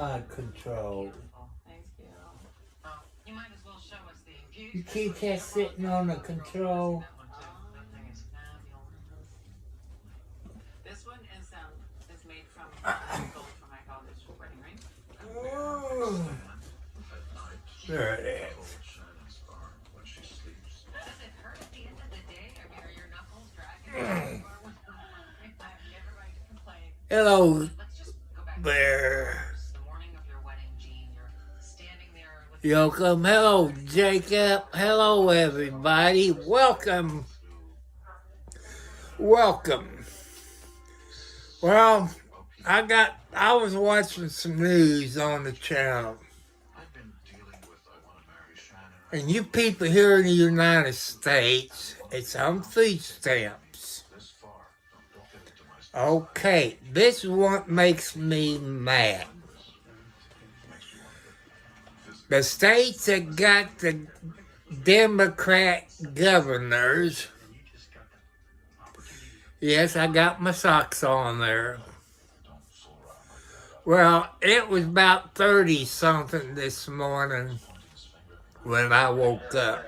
my control. Thank you. You might as well show us the infused. You keep that sitting on the control. This one is made from gold from my father's wedding ring. There it is. Does it hurt at the end of the day? I mean, are your knuckles dragging? Everybody to complain. Hello Let's just go back there. to the morning of your wedding, Jean. You're standing there with Yoakum. Hello, Jacob. Hello, everybody. Welcome. Welcome. Well, I was watching some news on the channel. And you people here in the United States, it's on food stamps. Okay, this is what makes me mad. The states that got the Democrat governors, yes, I got my socks on there. Well, it was about 30-something this morning when I woke up.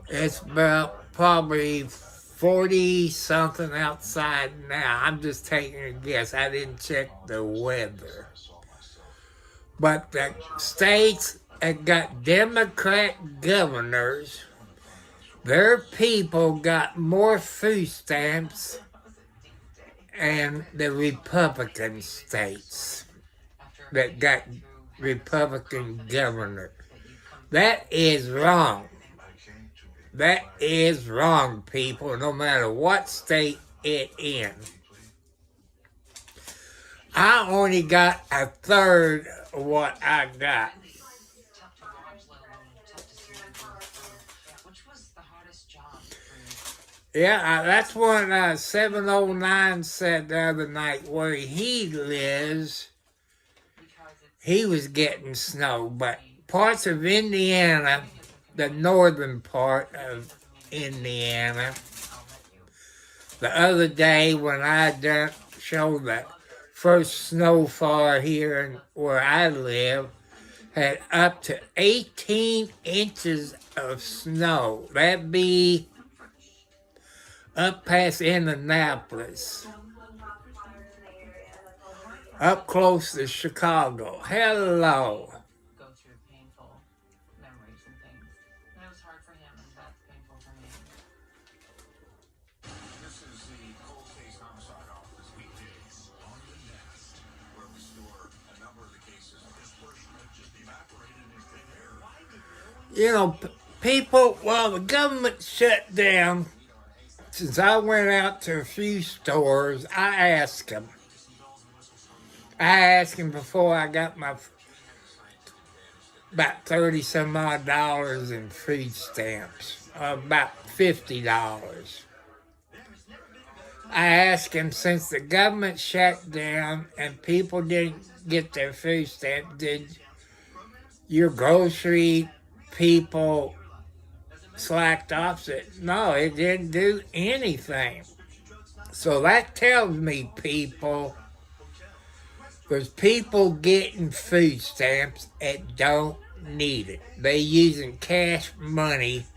It's about probably 40-something outside now. I'm just taking a guess. I didn't check the weather. But the states that got Democrat governors, their people got more food stamps than the Republican states that got Republican governor. That is wrong. That is wrong, people, no matter what state it in. I only got a third of what I got. Yeah, that's what 709 said the other night. Where he lives, he was getting snow, but parts of Indiana, the northern part of Indiana, the other day when I showed the first snowfall here where I live, had up to 18 inches of snow. That'd be up past Indianapolis, up close to Chicago. Hello. Go through painful memories and things. And it was hard for him, and that's painful for me. This is the Cold Case Homicide Office weekdays on the Nest, where we store a number of the cases. This person had just evaporated in thin air. Why did You know, people, well, the government shut down. Since I went out to a few stores, I asked them. I asked them before I got my about 30 some odd dollars in food stamps, about $50. I asked him, since the government shut down and people didn't get their food stamps, did your grocery people slacked off? Said, no, it didn't do anything. So that tells me, people, there's people getting food stamps that don't need it. They using cash money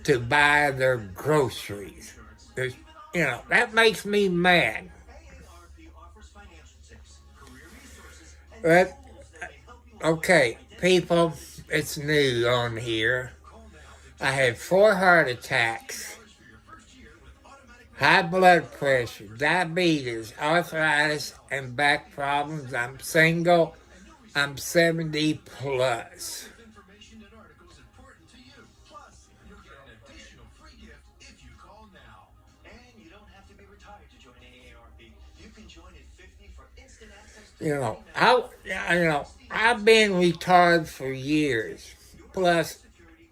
to buy their groceries. There's, you know, that makes me mad. But, okay, people, it's new on here. I had 4 heart attacks, high blood pressure, diabetes, arthritis, and back problems. I'm single. I'm 70 plus. I've been retired for years. Plus,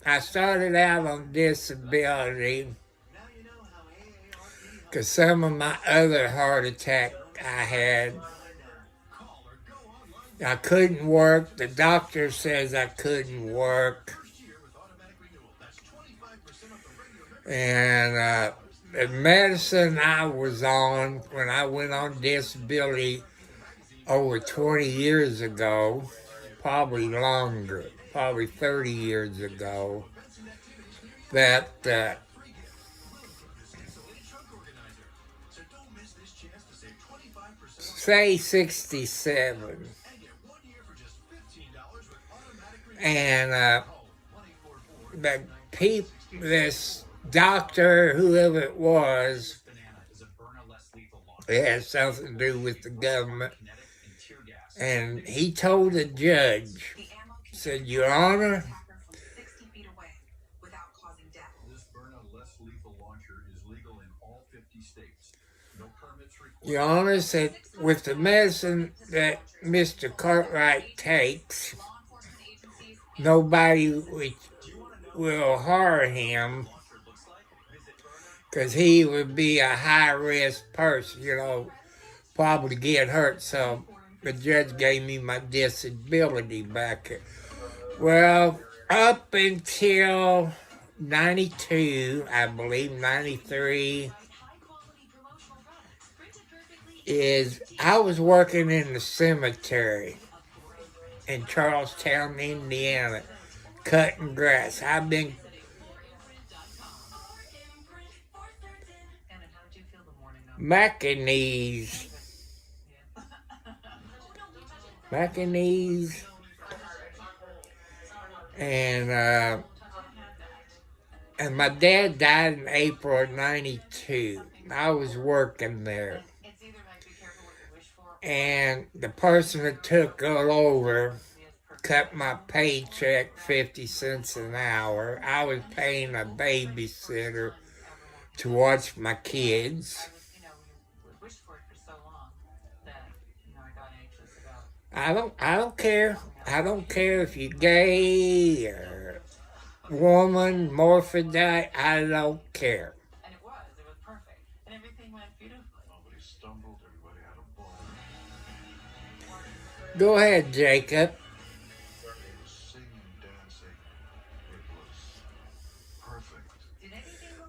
I started out on disability because some of my other heart attack I had, I couldn't work. The doctor says I couldn't work. And the medicine I was on when I went on disability over 20 years ago, probably longer, probably 30 years ago, that say 67, and this doctor, whoever it was, it had something to do with the government, and he told the judge, said, "Your Honor, Your Honor, said with the medicine that Mr. Cartwright takes, nobody will harm him because he would be a high-risk person, probably get hurt." So the judge gave me my disability back. Well, up until 92, I believe, 93, I was working in the cemetery in Charlestown, Indiana, cutting grass. I've been McInnes, and my dad died in April of 92. I was working there. And the person that took it over cut my paycheck 50 cents an hour. I was paying a babysitter to watch my kids. I don't care. I don't care if you're gay or woman, morphodite. I don't care. And it was perfect. And everything went beautifully. Nobody stumbled, everybody had a ball. Go ahead, Jacob. It was singing, dancing. It was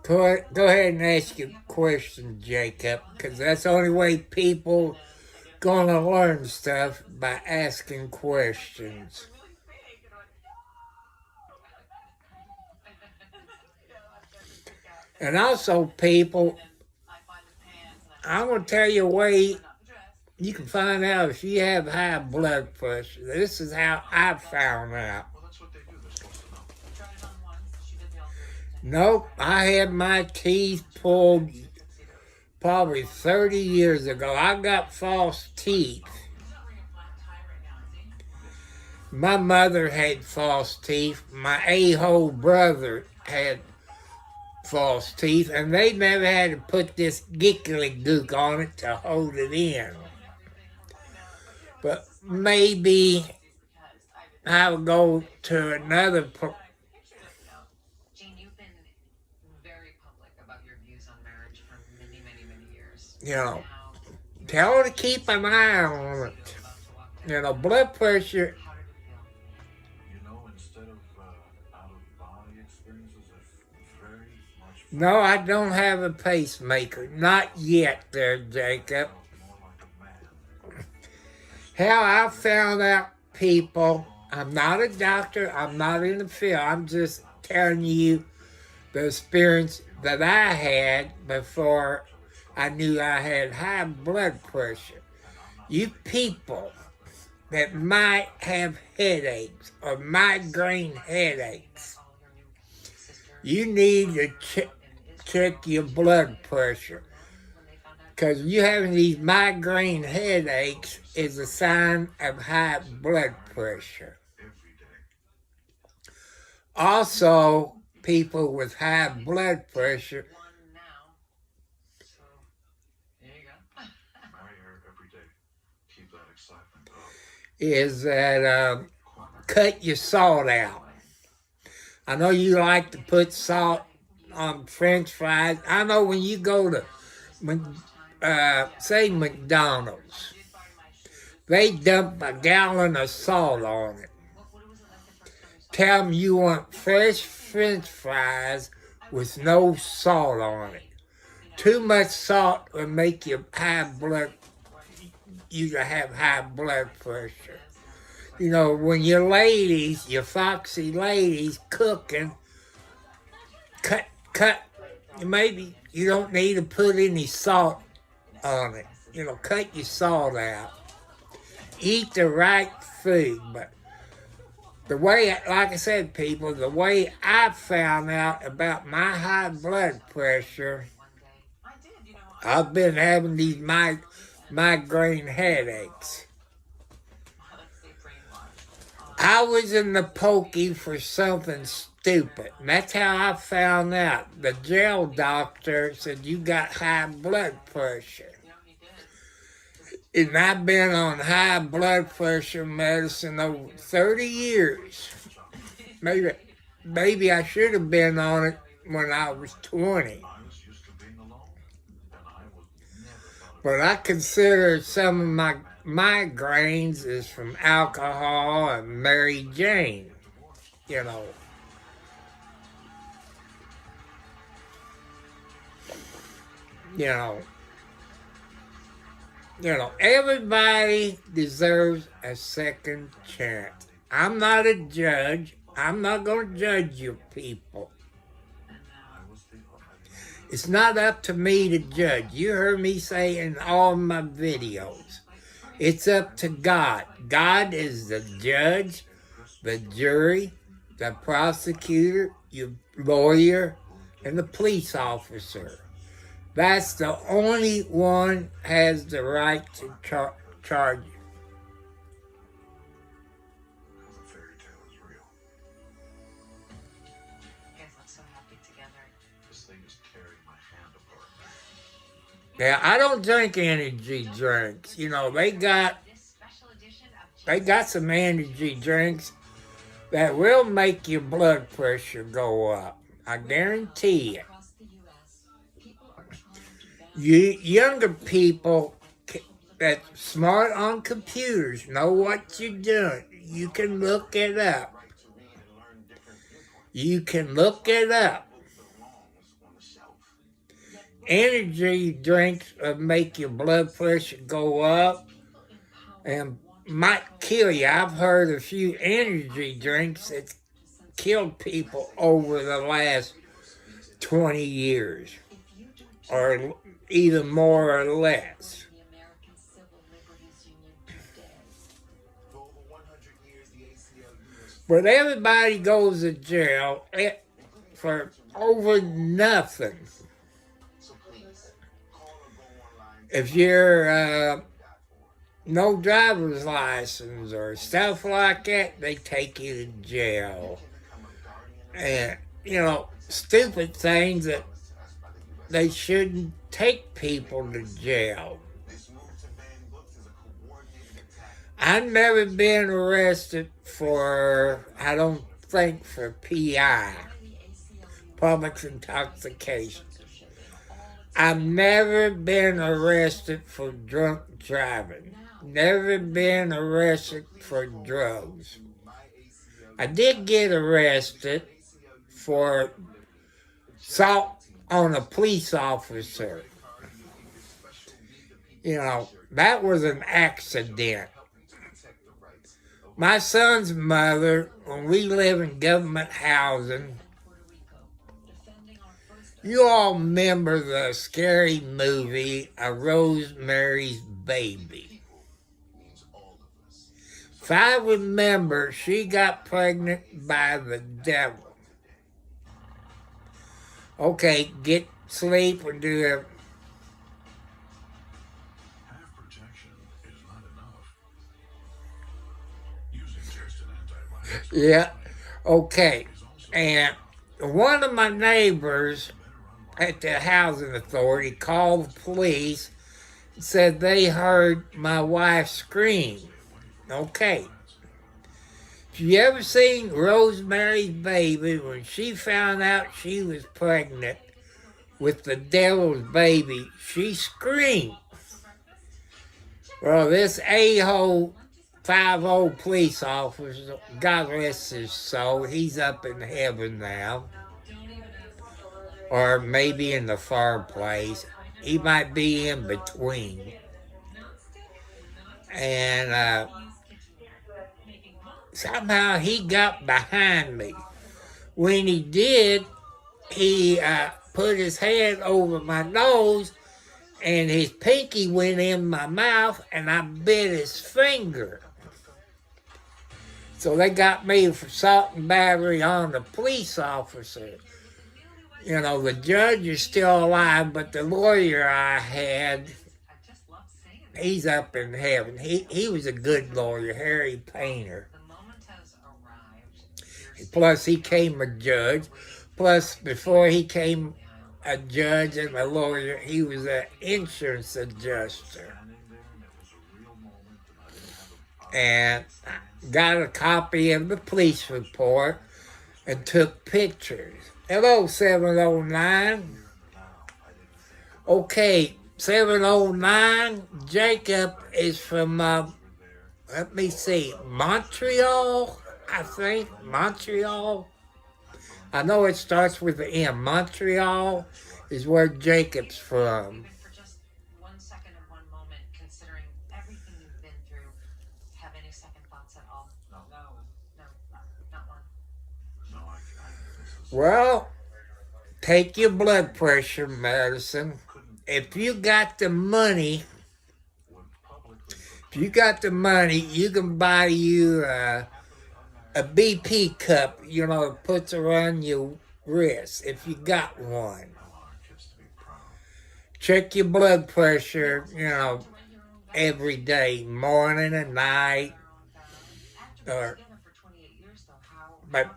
perfect. Go ahead and ask your question, Jacob, because that's the only way people gonna learn stuff, by asking questions. And also, people, I'm gonna tell you a way you can find out if you have high blood pressure. This is how I found out. Well, that's what they do. They're supposed to know. Nope, I had my teeth pulled probably 30 years ago. I got false teeth. My mother had false teeth. My a-hole brother had false teeth, and they never had to put this giggly gook on it to hold it in. But maybe I'll go to another. Gene, you've been very public about your views on marriage for many, many, many years. Tell her to keep an eye on it. Blood pressure. Instead of out-of-body experiences, it's very much No, I don't have a pacemaker. Not yet there, Jacob. more like a man. How I found out, people, I'm not a doctor, I'm not in the field, I'm just telling you the experience that I had before I knew I had high blood pressure. You people that might have headaches or migraine headaches, you need to check your blood pressure. Because you having these migraine headaches is a sign of high blood pressure. Also, people with high blood pressure Marry her every day. Keep that excitement up. is that cut your salt out. I know you like to put salt on French fries. I know when you go to, say McDonald's, they dump a gallon of salt on it. Tell them you want fresh French fries with no salt on it. Too much salt will make your high blood you to have high blood pressure. You know, when your ladies, your foxy ladies cooking, cut, maybe you don't need to put any salt on it. You know, cut your salt out. Eat the right food, but the way, like I said, people, the way I found out about my high blood pressure, I've been having these migraine headaches. I was in the pokey for something stupid, and that's how I found out. The jail doctor said, you got high blood pressure. And I've been on high blood pressure medicine over 30 years. Maybe I should have been on it when I was 20. But I consider some of my migraines is from alcohol and Mary Jane, you know. Everybody deserves a second chance. I'm not a judge. I'm not going to judge you people. It's not up to me to judge. You heard me say in all my videos, it's up to God. God is the judge, the jury, the prosecutor, your lawyer, and the police officer. That's the only one has the right to charge you. The fairy tale is real. You guys look so happy together. This thing is tearing my hand apart. Yeah, I don't drink energy drinks. You know, they got some energy drinks that will make your blood pressure go up. I guarantee you. You younger people that's smart on computers know what you're doing. You can look it up. Energy drinks will make your blood pressure go up and might kill you. I've heard a few energy drinks that killed people over the last 20 years. Or either more or less. But everybody goes to jail for over nothing. If you're no driver's license or stuff like that, they take you to jail. And, stupid things that they shouldn't take people to jail. I've never been arrested for PI, public intoxication. I've never been arrested for drunk driving. Never been arrested for drugs. I did get arrested for assault on a police officer. That was an accident. My son's mother, when we live in government housing, you all remember the scary movie, A Rosemary's Baby. If I remember, she got pregnant by the devil. Okay, get sleep and do it. Half protection is not enough. Using just an antibiotic. Yeah, okay. And one of my neighbors at the housing authority called the police and said they heard my wife scream. Okay. Have you ever seen Rosemary's Baby when she found out she was pregnant with the devil's baby? She screamed. Well, this a-hole 5-0 police officer, God rest his soul, he's up in heaven now. Or maybe in the far place. He might be in between. and somehow he got behind me. When he did, he put his hand over my nose, and his pinky went in my mouth, and I bit his finger. So they got me for assault and battery on the police officer. You know, the judge is still alive, but the lawyer I had, he's up in heaven. He was a good lawyer, Harry Painter. Plus, he came a judge. Plus, before he came a judge and a lawyer, he was an insurance adjuster. And I got a copy of the police report and took pictures. Hello, 709. Okay, 709. Jacob is from, let me see, Montreal, I think. Montreal. I know it starts with the M. Montreal is where Jacob's from. For just 1 second and 1 moment, considering everything you've been through, have any second thoughts at all? No, not one. No, this is Well, take your blood pressure medicine. If you got the money, you can buy you a BP cup, you know, it puts around your wrist if you got one. Check your blood pressure, you know, every day, morning and night. But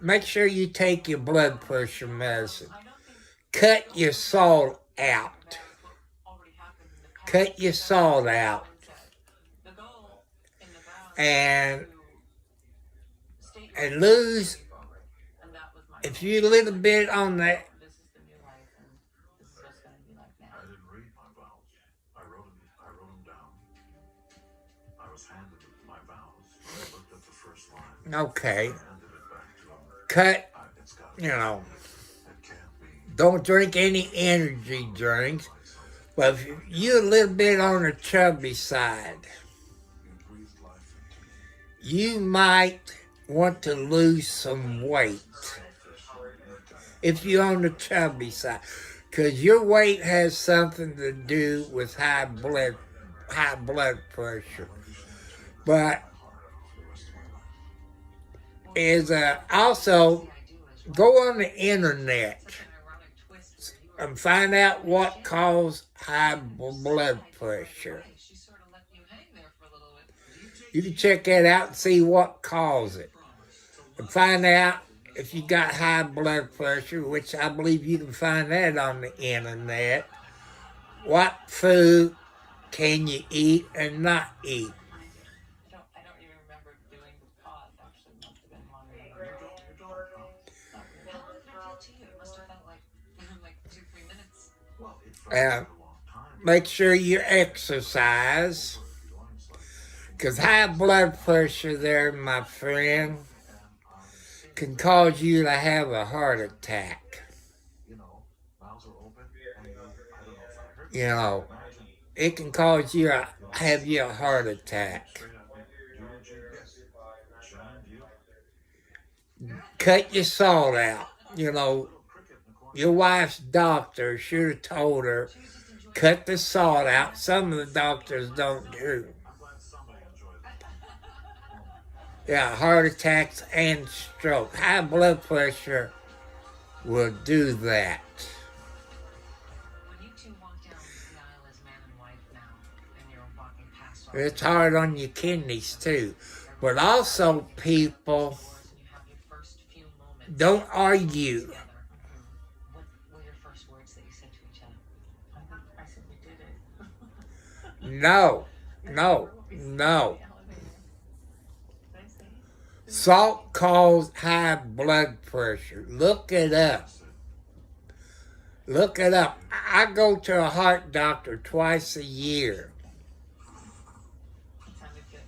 make sure you take your blood pressure medicine. Cut your salt out. Cut your salt out. And lose, if you a little bit on that. I didn't read my vows. I wrote them down. I was handed my vows. I looked at the first line. Okay. Handed it back to him. Cut, It's got you know, it can't be. don't drink any energy drinks. But if you're a little bit on the chubby side, You breathed life into me. you might want to lose some weight if you're on the chubby side, because your weight has something to do with high blood pressure. But is also go on the internet and find out what causes high blood pressure. You can check that out and see what causes it. And find out if you got high blood pressure, which I believe you can find that on the internet. What food can you eat and not eat? I don't even remember doing the pause. Actually, must have been longer than It must have felt like 2-3 minutes. Well, it felt And like a long time. make sure you exercise. Because high blood pressure there, my friend, can cause you to have a heart attack. You know, mouths are open. And, I don't know if I heard You know, Imagine it can cause you to have you a heart attack. straight up. Yes. John, you Cut your salt out. You know, cricket in the corner. your wife's doctor should have told her, cut the salt out. Some of the doctors don't do. I'm glad somebody enjoyed that. Yeah, heart attacks and stroke. High blood pressure will do that. When you two walk down the aisle as man and wife now, and you're walking past all It's hard on your kidneys too. But also, people, and you have your first few moments don't argue. together. What were your first words that you said to each other? I said we did it. No. Salt causes high blood pressure. Look it up. Look it up. I go to a heart doctor twice a year. Sounded good.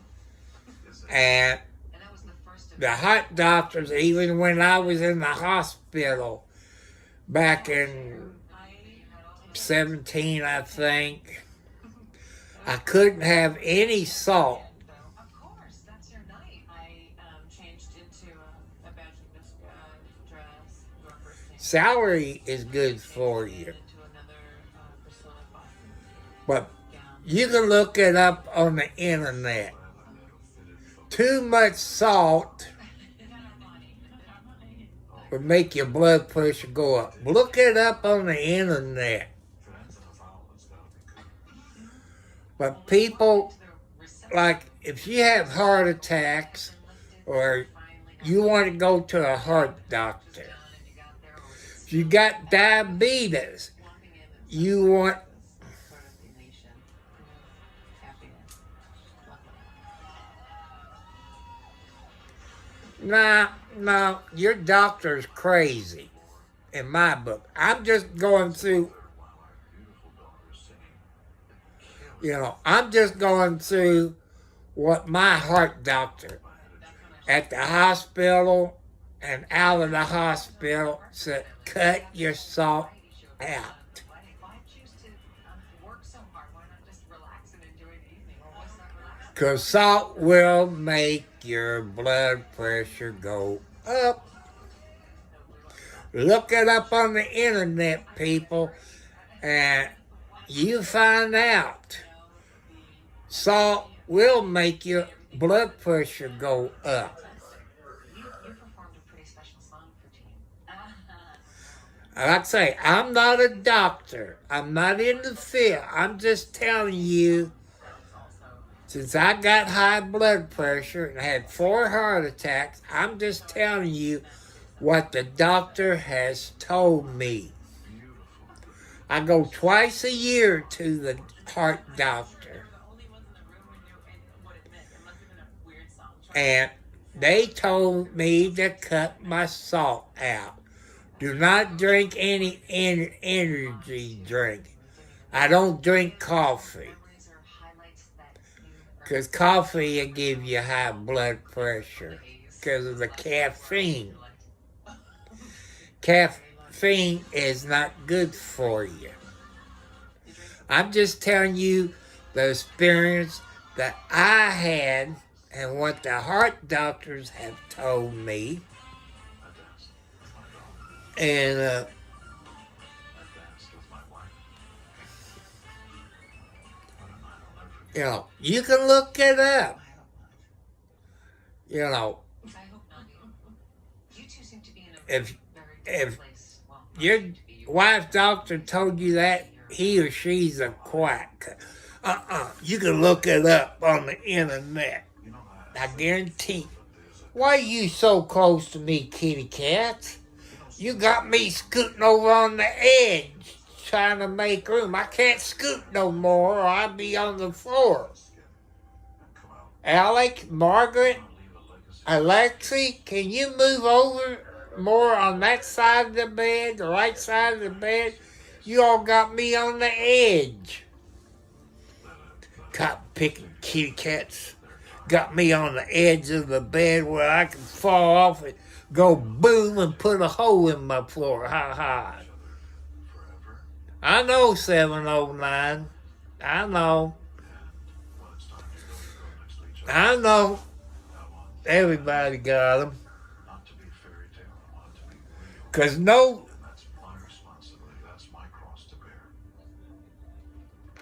And And that was the first of the heart doctors, even when I was in the hospital back in 17, I think, I couldn't have any salt Salary is good for you. Into another Priscilla Boston But gown. you can look it up on the internet. Too much salt would make your blood pressure go up. Look it up on the internet. But people, like, if you have heart attacks or you want to go to a heart doctor, if you got diabetes, you want no, your doctor's crazy, in my book. I'm just going through, I'm just going through what my heart doctor at the hospital and out of the hospital said, cut your salt out. Why choose to work so hard? Why not just relax and enjoy the evening? Or what's not relaxing? Because salt will make your blood pressure go up. Look it up on the internet, people, and you find out. Salt will make your blood pressure go up. You performed a pretty special song for Gene. Like I say, I'm not a doctor. I'm not in the field. I'm just telling you, since I got high blood pressure and had 4 heart attacks, I'm just telling you what the doctor has told me. I go twice a year to the heart doctor. And they told me to cut my salt out. Do not drink any energy drink. I don't drink coffee. Because coffee will give you high blood pressure because of the caffeine. Caffeine is not good for you. I'm just telling you the experience that I had and what the heart doctors have told me. And you can look it up. I hope not. You two seem to be in a If very good place. Well, your seem to be. wife's doctor told you that, he or she's a quack. You can look it up on the internet. I guarantee. Why are you so close to me, kitty cat? You got me scooting over on the edge, trying to make room. I can't scoot no more, or I'll be on the floor. Alec, Margaret, Alexi, can you move over more on that side of the bed, the right side of the bed? You all got me on the edge. Cop picking kitty cats got me on the edge of the bed where I can fall off and go boom and put a hole in my floor. Ha ha. I know 709. I know. Everybody got them. Because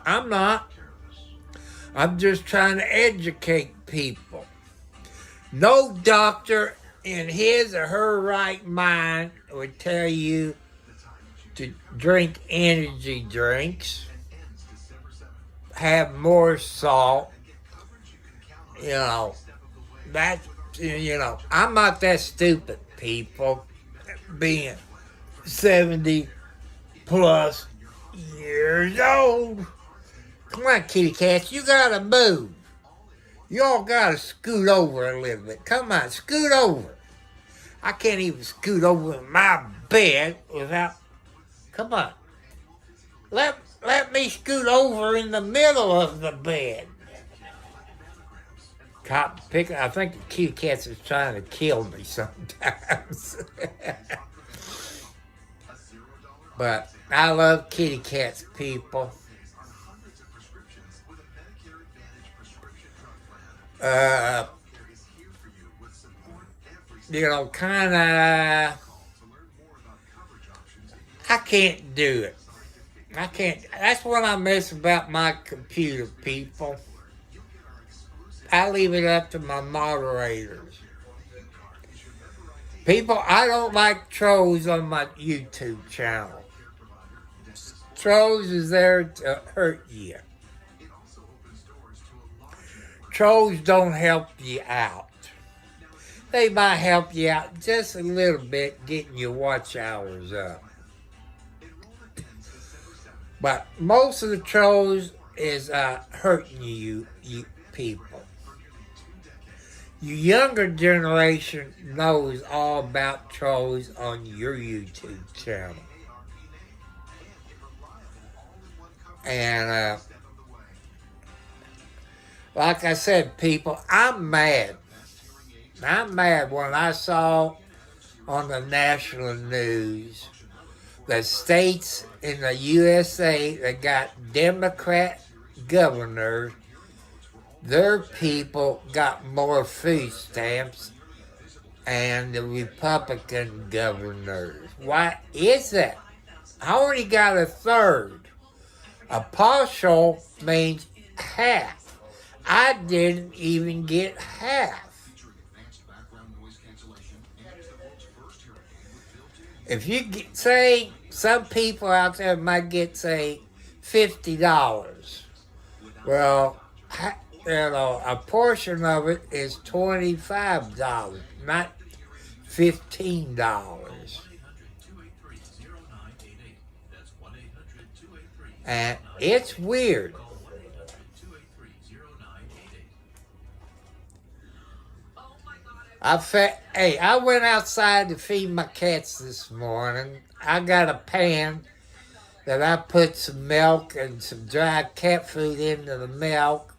I'm not. I'm just trying to educate people. No doctor in his or her right mind would tell you to drink energy drinks, have more salt. I'm not that stupid, people, being 70 plus years old. Come on, kitty cats, you gotta move. Y'all gotta scoot over a little bit. Come on, scoot over. I can't even scoot over in my bed without... Come on. Let me scoot over in the middle of the bed. Cop picker. I think the kitty cats is trying to kill me sometimes. But I love kitty cats, people. Kind of I can't do it. I can't. That's what I miss about my computer, people. I leave it up to my moderators. People, I don't like trolls on my YouTube channel. Trolls is there to hurt you. Trolls don't help you out. They might help you out just a little bit, getting your watch hours up. But most of the trolls is hurting you people. Your younger generation knows all about trolls on your YouTube channel. And like I said, people, I'm mad. I'm mad when I saw on the national news the states in the USA that got Democrat governors, their people got more food stamps and the Republican governors. Why is that? I only got a third. A partial means half. I didn't even get half. If you get, say, some people out there might get, say, $50. Well, you know, a portion of it is $25, not $15. And it's weird. I went outside to feed my cats this morning. I got a pan that I put some milk and some dry cat food into the milk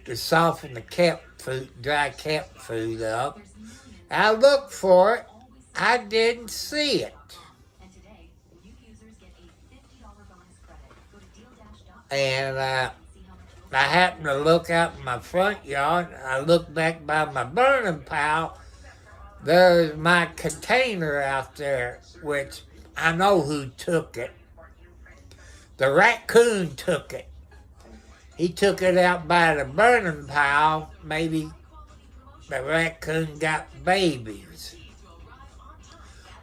to soften the dry cat food up. I looked for it. I didn't see it. And I happened to look out in my front yard. I looked back by my burning pile. There's my container out there, which I know who took it. The raccoon took it. He took it out by the burning pile. Maybe the raccoon got babies.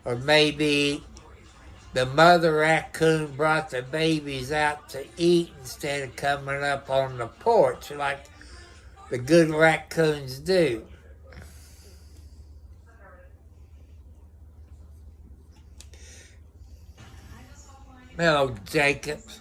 Or maybe the mother raccoon brought the babies out to eat instead of coming up on the porch like the good raccoons do. Hello, Jacobs.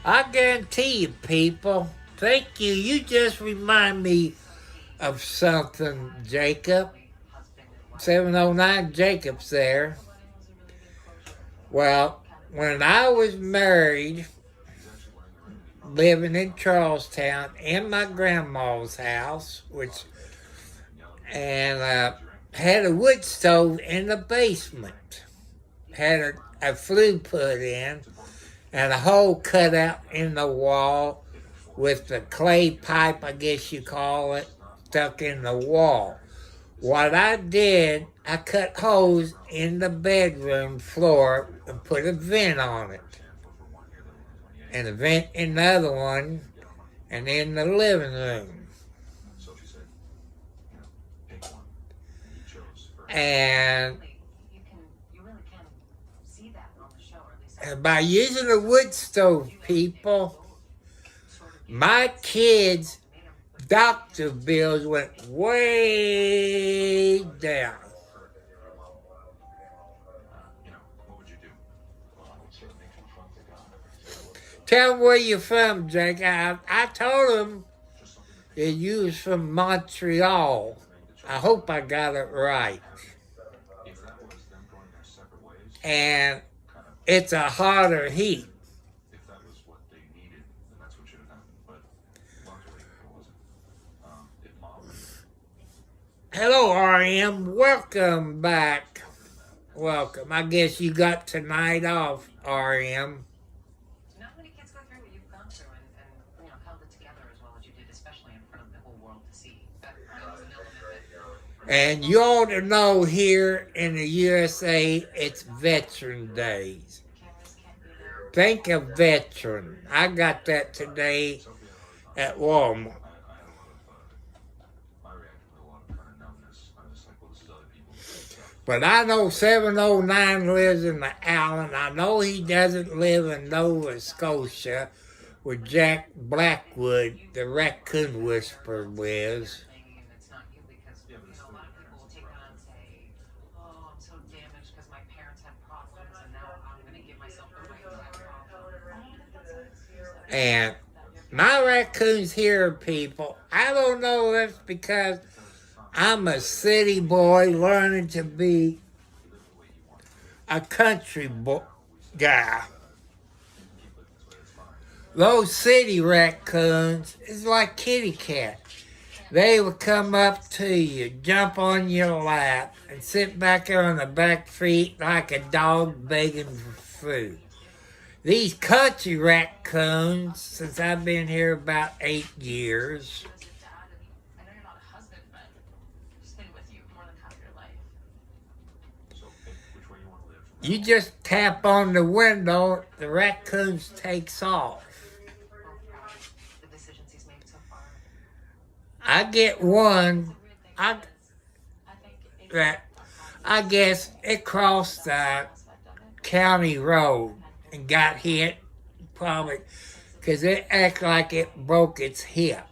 I guarantee you, people. Thank you. You just remind me of something, Jacob. 709 Jacob's there. Well, when I was married, living in Charlestown, in my grandma's house, and had a wood stove in the basement. Had a flue put in and a hole cut out in the wall with the clay pipe, I guess you call it, stuck in the wall. What I did, I cut holes in the bedroom floor and put a vent on it. And a vent in the other one, and in the living room. And by using a wood stove, people, my kids' doctor bills went way down. Tell them where you're from, Jake. I told them that you was from Montreal. I hope I got it right. And it's a harder heat. Hello, RM. Welcome back. Welcome. I guess you got tonight off, RM. especially in front of the whole world to see. That was an element that And you ought to know here in the USA, it's Veteran Days. cameras can't be there. Think of veteran. I got that today at Walmart. My reaction to a lot of kind of numbness. I'm just like, well, this is other people's stuff. But I know 709 lives in the Allen. I know he doesn't live in Nova Scotia where Jack Blackwood, the raccoon whisperer, lives. And it's not you because a lot of people will take that and say, "Oh, I'm so damaged because my parents had problems, and now I'm going to give myself the right to have problems." I don't think that's an excuse. And my raccoons here, people, I don't know if it's because I'm a city boy learning to be a country guy. Those city raccoons is like kitty cats. They will come up to you, jump on your lap, and sit back there on the back feet like a dog begging for food. These country raccoons, since I've been here about 8 years, As your dad, and I know you're not a husband, but he's been with you more than half your life. So pick which way you want to live. you just tap on the window, the raccoons takes off. The decisions he's made so far. I get one The weird thing I- is, I think it's that I guess it crossed the I've done it. county road and got hit, probably because it acted like it broke its hip.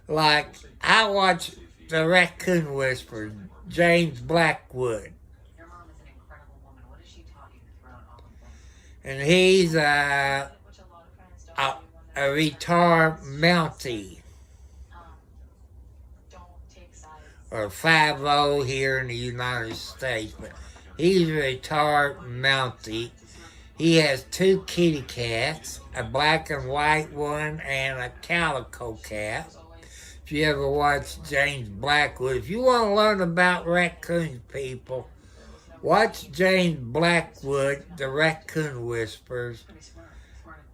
Like, I watched the Raccoon Whisperer, James Blackwood, Your mom is an incredible woman. What has she taught you throughout all of this? and he's Which a lot of parents don't a, do when a retired Mountie, don't take sides. or 5-0 here in the United States, but he's a retired Mountie. He has 2 kitty cats, a black and white one and a calico cat. If you ever watch James Blackwood, if you want to learn about raccoons, people, watch James Blackwood, the Raccoon Whispers, Pretty smart.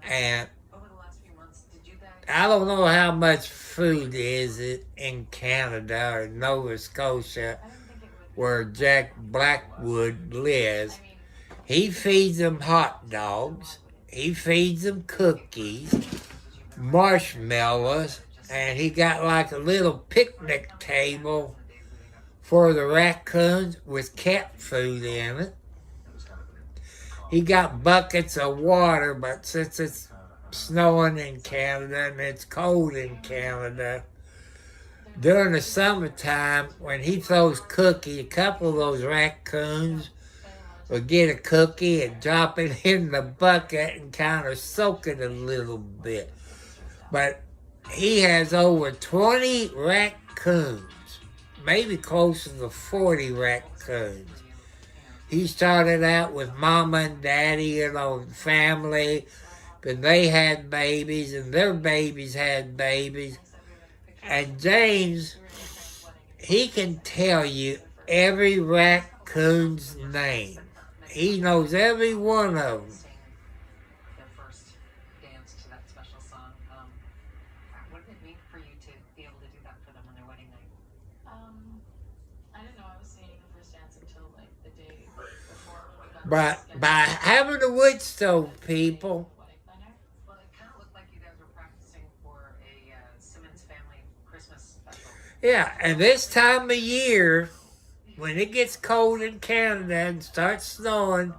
and Over the last few months, did you guys? I don't know how much food is it in Canada or Nova Scotia I didn't think it would. where Jack Blackwood lives. I mean, He feeds them hot dogs, he feeds them cookies, marshmallows, and he got like a little picnic table for the raccoons with cat food in it. He got buckets of water, but since it's snowing in Canada and it's cold in Canada, during the summertime, when he throws cookies, a couple of those raccoons will get a cookie and drop it in the bucket and kind of soak it a little bit. But he has over 20 raccoons, maybe closer to 40 raccoons. He started out with mama and daddy, family, but they had babies and their babies had babies. And James, he can tell you every raccoon's name. He knows every one of them. their first dance to that special song. What did it mean for you to be able to do that for them on their wedding night? I didn't know I was singing the first dance until like the day before when we got But the by having the wood stove, people, wedding planner. Well, it kind of looked like you guys were practicing for a Simmons family Christmas special. yeah, and this time of year, when it gets cold in Canada and starts snowing,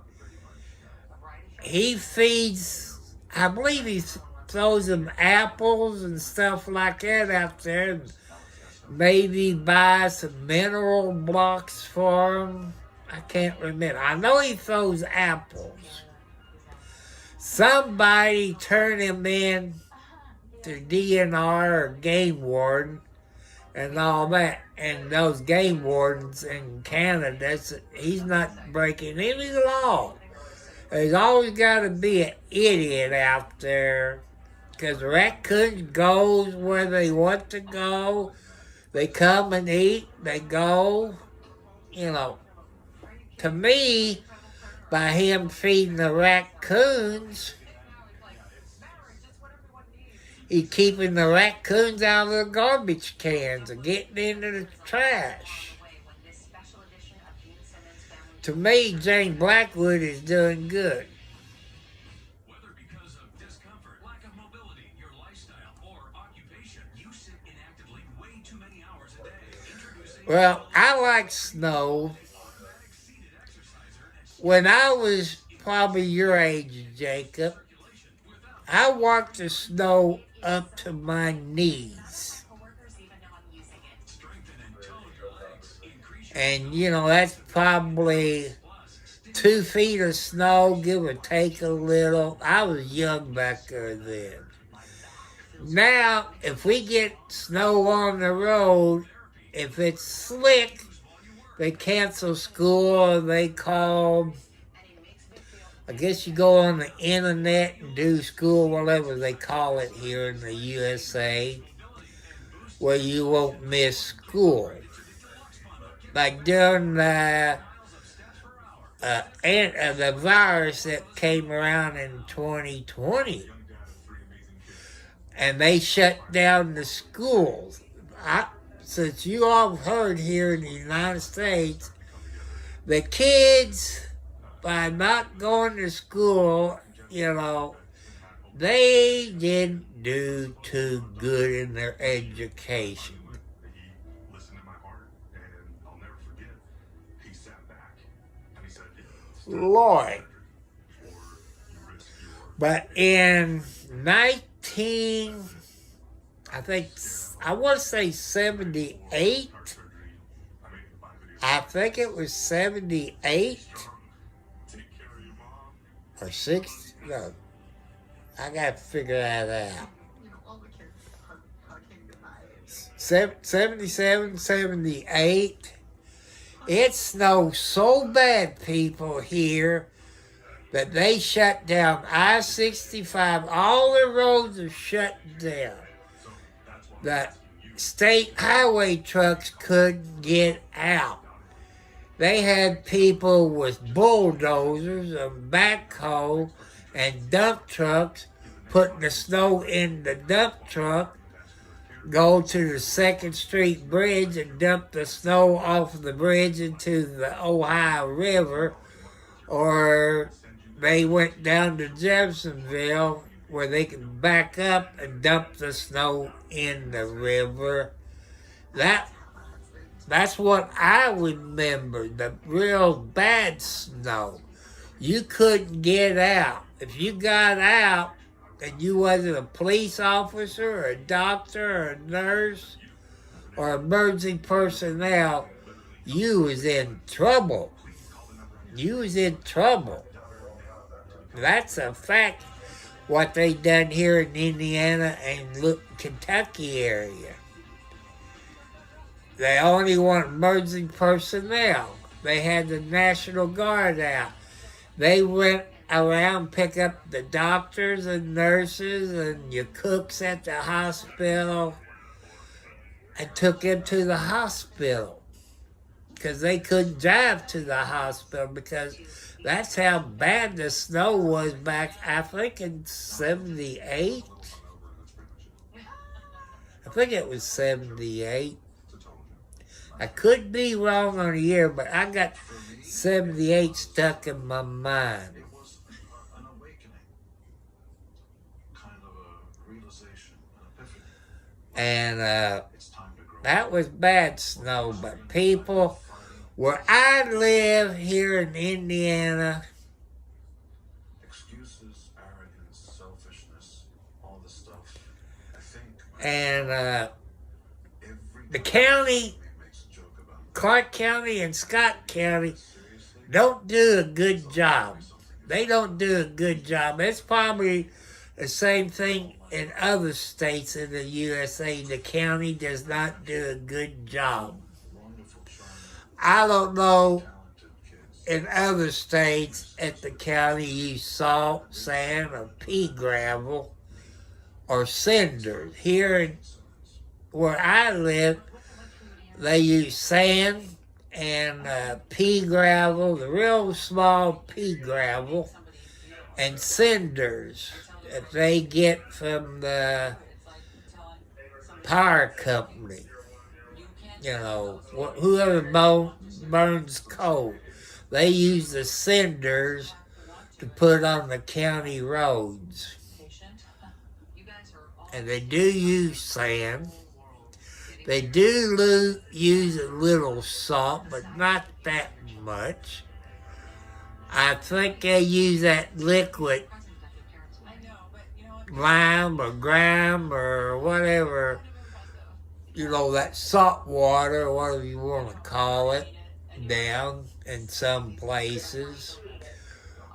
he feeds, I believe he throws them apples and stuff like that out there, and maybe buy some mineral blocks for them. I can't remember. I know he throws apples. Somebody turned him in to DNR or game warden and all that. And those game wardens in Canada, he's not breaking any law. There's always got to be an idiot out there, because raccoons goes where they want to go. They come and eat. They go. To me, by him feeding the raccoons, He's keeping the raccoons out of the garbage cans and getting into the trash. To me, Jane Blackwood is doing good. Whether because of discomfort, lack of mobility, your lifestyle, or occupation, you sit inactively way too many hours a day. Introducing Well, I like snow. automatic seated exerciser. When I was probably your age, Jacob, I walked the snow up to my knees. Strengthen and tone your legs. Increase And, you know, that's probably 2 feet of snow, give or take a little. I was young back there then. Now, if we get snow on the road, if it's slick, they cancel school or they call, I guess you go on the internet and do school, whatever they call it here in the USA, where you won't miss school. Like during the virus that came around in 2020, and they shut down the schools. Since you all heard here in the United States, the kids, by not going to school, you know, they didn't do too good in their education. He listened to my heart, and I'll never forget. He sat back and he said, Lord. or you risk your But in I want to say 78. surgery. I made 5 videos. I think it was 78 Take care of your mom. or 6. No, I got to figure that out. You know, all the kids hugging goodbye. 77, 78. It snowed so bad, people, here that they shut down I-65. All the roads are shut down. The state highway trucks couldn't get out. They had people with bulldozers and backhoe and dump trucks putting the snow in the dump truck, go to the 2nd Street Bridge and dump the snow off of the bridge into the Ohio River, or they went down to Jeffersonville where they could back up and dump the snow in the river. That's what I remember, the real bad snow. You couldn't get out. If you got out and you wasn't a police officer or a doctor or a nurse or emergency personnel, you was in trouble. You was in trouble. That's a fact, what they done here in Indiana and Kentucky area. They only want emergency personnel. They had the National Guard out. They went around, pick up the doctors and nurses and your cooks at the hospital and took them to the hospital because they couldn't drive to the hospital because that's how bad the snow was back, I think, in 78. I think it was 78. I could be wrong on the year, but I got 78 stuck in my mind. It was an awakening, kind of a realization, an epiphany. And It's time to grow. that was bad snow, but people, where I live here in Indiana, Excuses, arrogance, selfishness, all the stuff. I think and every the time county, makes a joke about it. Clark County and Scott County, Seriously? don't do a good job. They don't do a good job. It's probably the same thing in other states in the USA. The county does not do a good job. Wonderful, charming, I don't know talented kids. in other states at the county use salt, sand, or pea gravel or cinders. Here in where I live, they use sand and pea gravel, the real small pea gravel, and cinders that they get from the power company. You know, whoever burns coal, they use the cinders to put on the county roads. And they do use sand. They do use a little salt, but not that much. I think they use that liquid lime or grime or whatever, you know, that salt water, or whatever you want to call it, down in some places.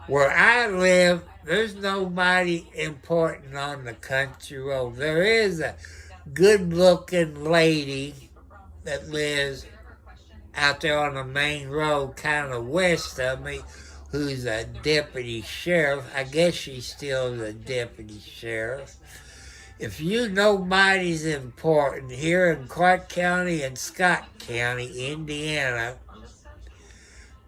Where I live, there's nobody important on the country road. There is a good-looking lady that lives out there on the main road, kind of west of me, who's a deputy sheriff. I guess she's still the deputy sheriff. If you know nobody's important here in Clark County and Scott County, Indiana,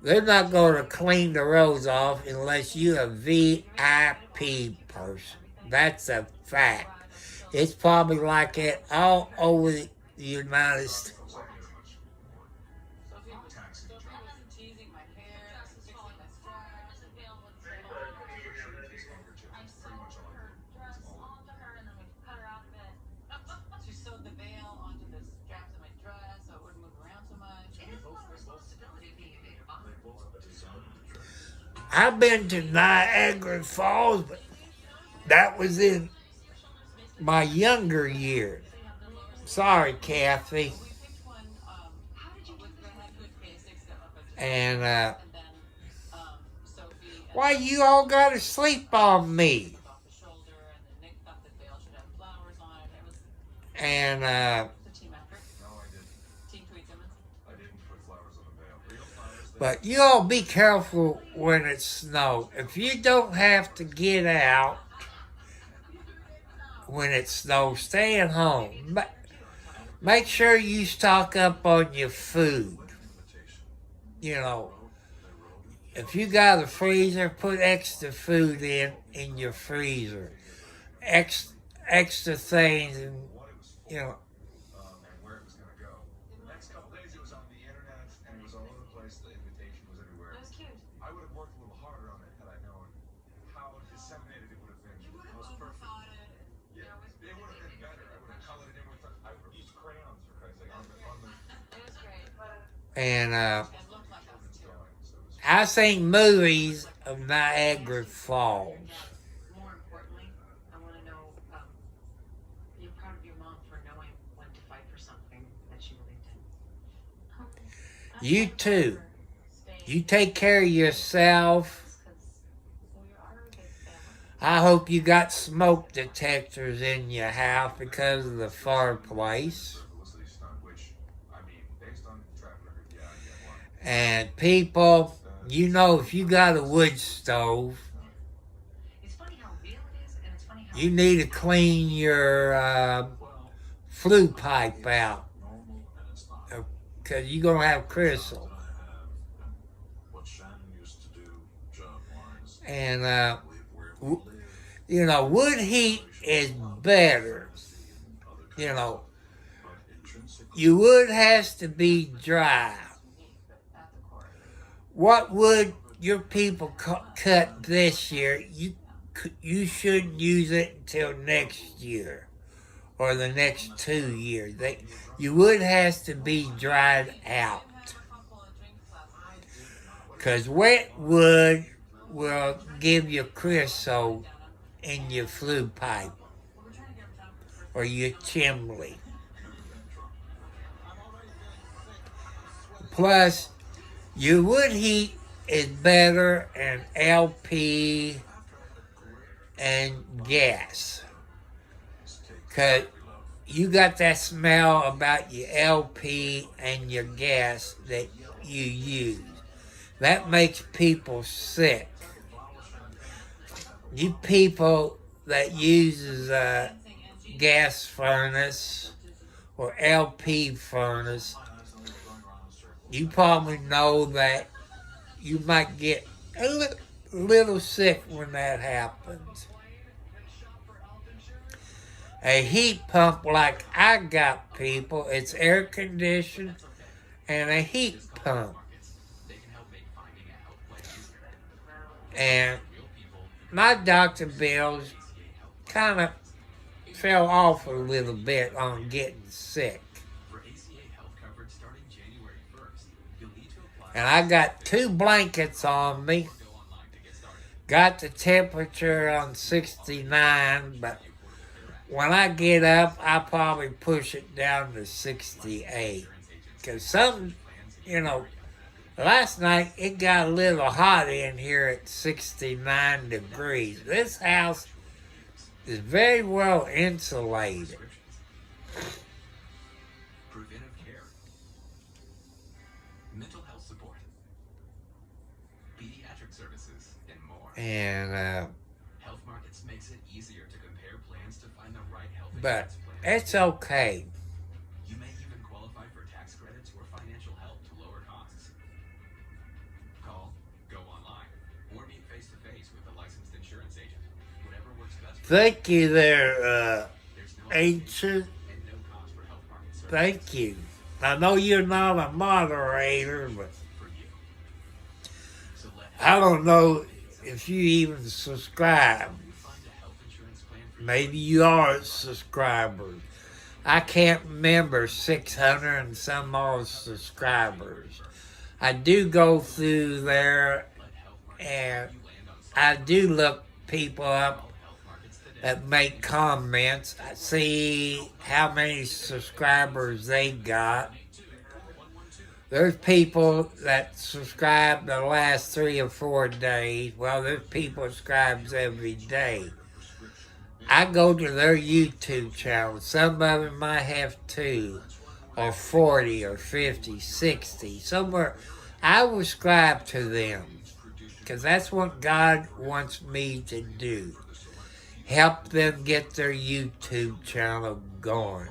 they're not going to clean the roads off unless you're a VIP person. That's a fact. It's probably like it all over the United States. I've been to Niagara Falls, but that was in my younger years. Sorry, Kathy. And why you all got to sleep on me? And but you all be careful when it snows. If you don't have to get out when it snows, stay at home. Make sure you stock up on your food. You know, if you got a freezer, put extra food in your freezer. Extra things, and you know. And where it was going to go. Next couple days, it was on the internet and it was all over the place. The invitation was everywhere. That was cute. I would have worked a little harder on it had I known how disseminated it would have been. You would It have was perfect. overthought it. Yeah, it would have been better. I would have colored it in with. I would have used crayons for Christ's sake on the It was great. And It looked like us too. drawing. So it was. I seen movies of Niagara Falls. More importantly, I want to know, you're proud of your mom for knowing when to fight for something that she believed in. You too. You take care of yourself. I hope you got smoke detectors in your house because of the fireplace. Publicity stunt, which, I mean, based on track record, yeah, I get one. And people, you know, if you got a wood stove, It's funny how real it is, and it's funny how you need to clean your flue pipe out Normal and it's not. because you're going to have crystal. What Shannon used to do, job-wise, And, where we live, you know, wood heat is better. You know, but intrinsically, your wood has to be dry. at the core. What wood your people cut this year, you shouldn't use it until next year or the next 2 years. Your wood has to be dried out. Because wet wood will give you creosote in your flue pipe or your chimney. Plus, your wood heat is better than LP and gas. Because you got that smell about your LP and your gas that you use. That makes people sick. You people that uses a gas furnace or LP furnace, you probably know that you might get a little sick when that happens. A heat pump like I got, people. It's air conditioned and a heat pump. And my doctor bills kind of fell off a little bit on getting sick. And I got 2 blankets on me. Got the temperature on 69, but when I get up, I probably push it down to 68. Because last night it got a little hot in here at 69 degrees. This house is very well insulated. Preventive care, mental health support, pediatric services, and more. And, Health Markets makes it easier to compare plans to find the right health but insurance plan. it's okay. You may even qualify for tax credits or financial help to lower costs. Call, go online, or meet face-to-face with a licensed insurance agent. Whatever works best for you. Thank you there, There's no Ancient. and no cost for Health Market services Thank you. I know you're not a moderator, but for you. So let I don't know if you even subscribe. you find a health insurance plan for Maybe you are a subscriber. I can't remember 600 and some odd subscribers. I do go through there and I do look people up that make comments. I see how many subscribers they got. There's people that subscribe the last 3 or 4 days. Well, there's people that subscribes every day. I go to their YouTube channel. Some of them might have 2 or 40 or 50, 60, somewhere. I will subscribe to them because that's what God wants me to do. Help them get their YouTube channel going.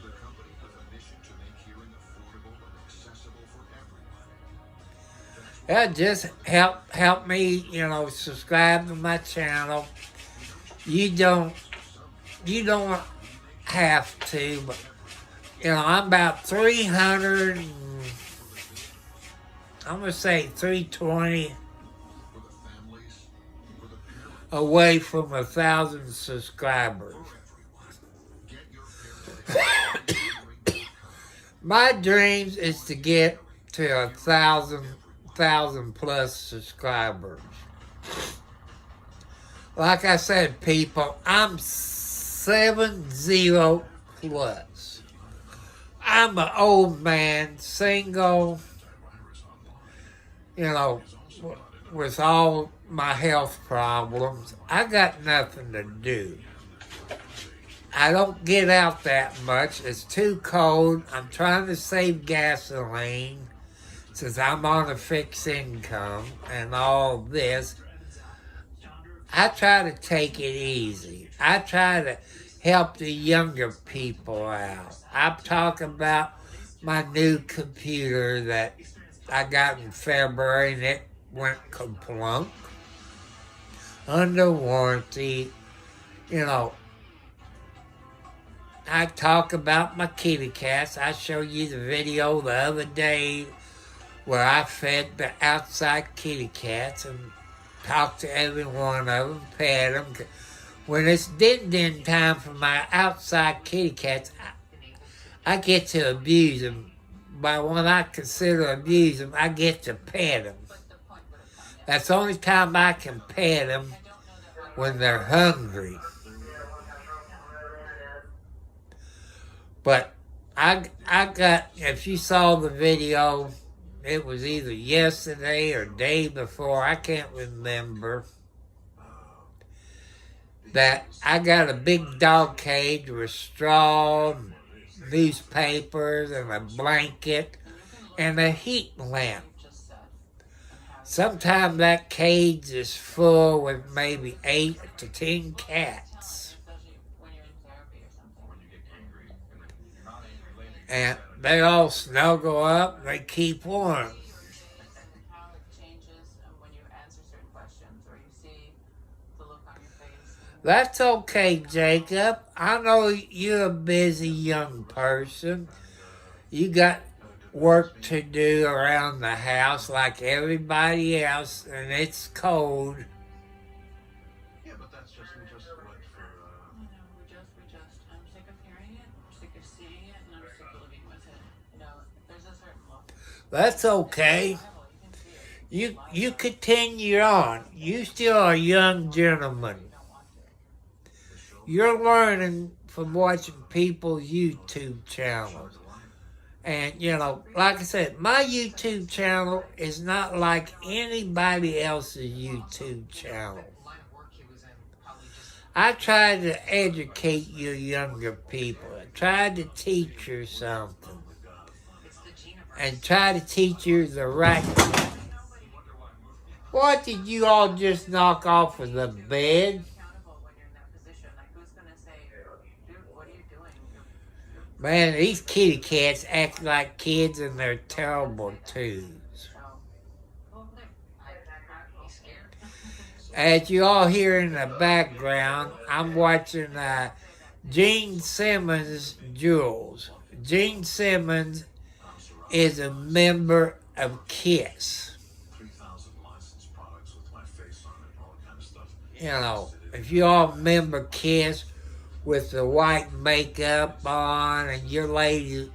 the company with a mission to make hearing affordable and accessible for everyone. Yeah, just help me, subscribe to my channel. You don't have to, but I'm about 300. I'm gonna say 320 For the families, for the parents, away from 1,000 subscribers. get your parents hearing. My dreams is to get to 1,000 plus subscribers. Like I said, people, I'm 70 plus. I'm an old man, single, with all my health problems. I got nothing to do. I don't get out that much. It's too cold. I'm trying to save gasoline since I'm on a fixed income and all this. I try to take it easy. I try to help the younger people out. I'm talking about my new computer that I got in February and it went kaplunk. Under warranty, I talk about my kitty cats. I showed you the video the other day where I fed the outside kitty cats and talked to every one of them, pet them. When it's din time for my outside kitty cats, I get to abuse them. But when I consider abuse them, I get to pet them. That's the only time I can pet them, when they're hungry. But I got, if you saw the video, it was either yesterday or day before, I can't remember, that I got a big dog cage with straw, newspapers, and a blanket, and a heat lamp. Sometimes that cage is full with maybe 8 to 10 cats. And they all snuggle up, they keep warm. How it changes when you answer certain questions or you see the look on your face. That's okay, Jacob. I know you're a busy young person. You got work to do around the house like everybody else, and it's cold. Yeah, but that's just we just went for. I know, we just. I'm sick of hearing it, I'm sick of seeing it, and I'm sick of living with it. You know, there's a certain look. That's okay. You can see it. You continue on. You still are a young gentleman. You don't want to. You're learning from watching people's YouTube channels. And, you know, like I said, my YouTube channel is not like anybody else's YouTube channel. Line of work he was in probably just I try to educate you younger people. I try to teach you something. it's the geniverse. And try to teach you the right. What did you all just knock off of the bed? Accountable when you're in that position. Like, who's gonna say, dude, what are you doing? Man, these kitty cats act like kids and they're terrible too. So, well, He's scared. As you all hear in the background, I'm watching Gene Simmons' Jewels. Gene Simmons is a member of KISS. 3,000 licensed products with my face on it and all that kind of stuff. You know, if you all remember KISS with the white makeup on and your lady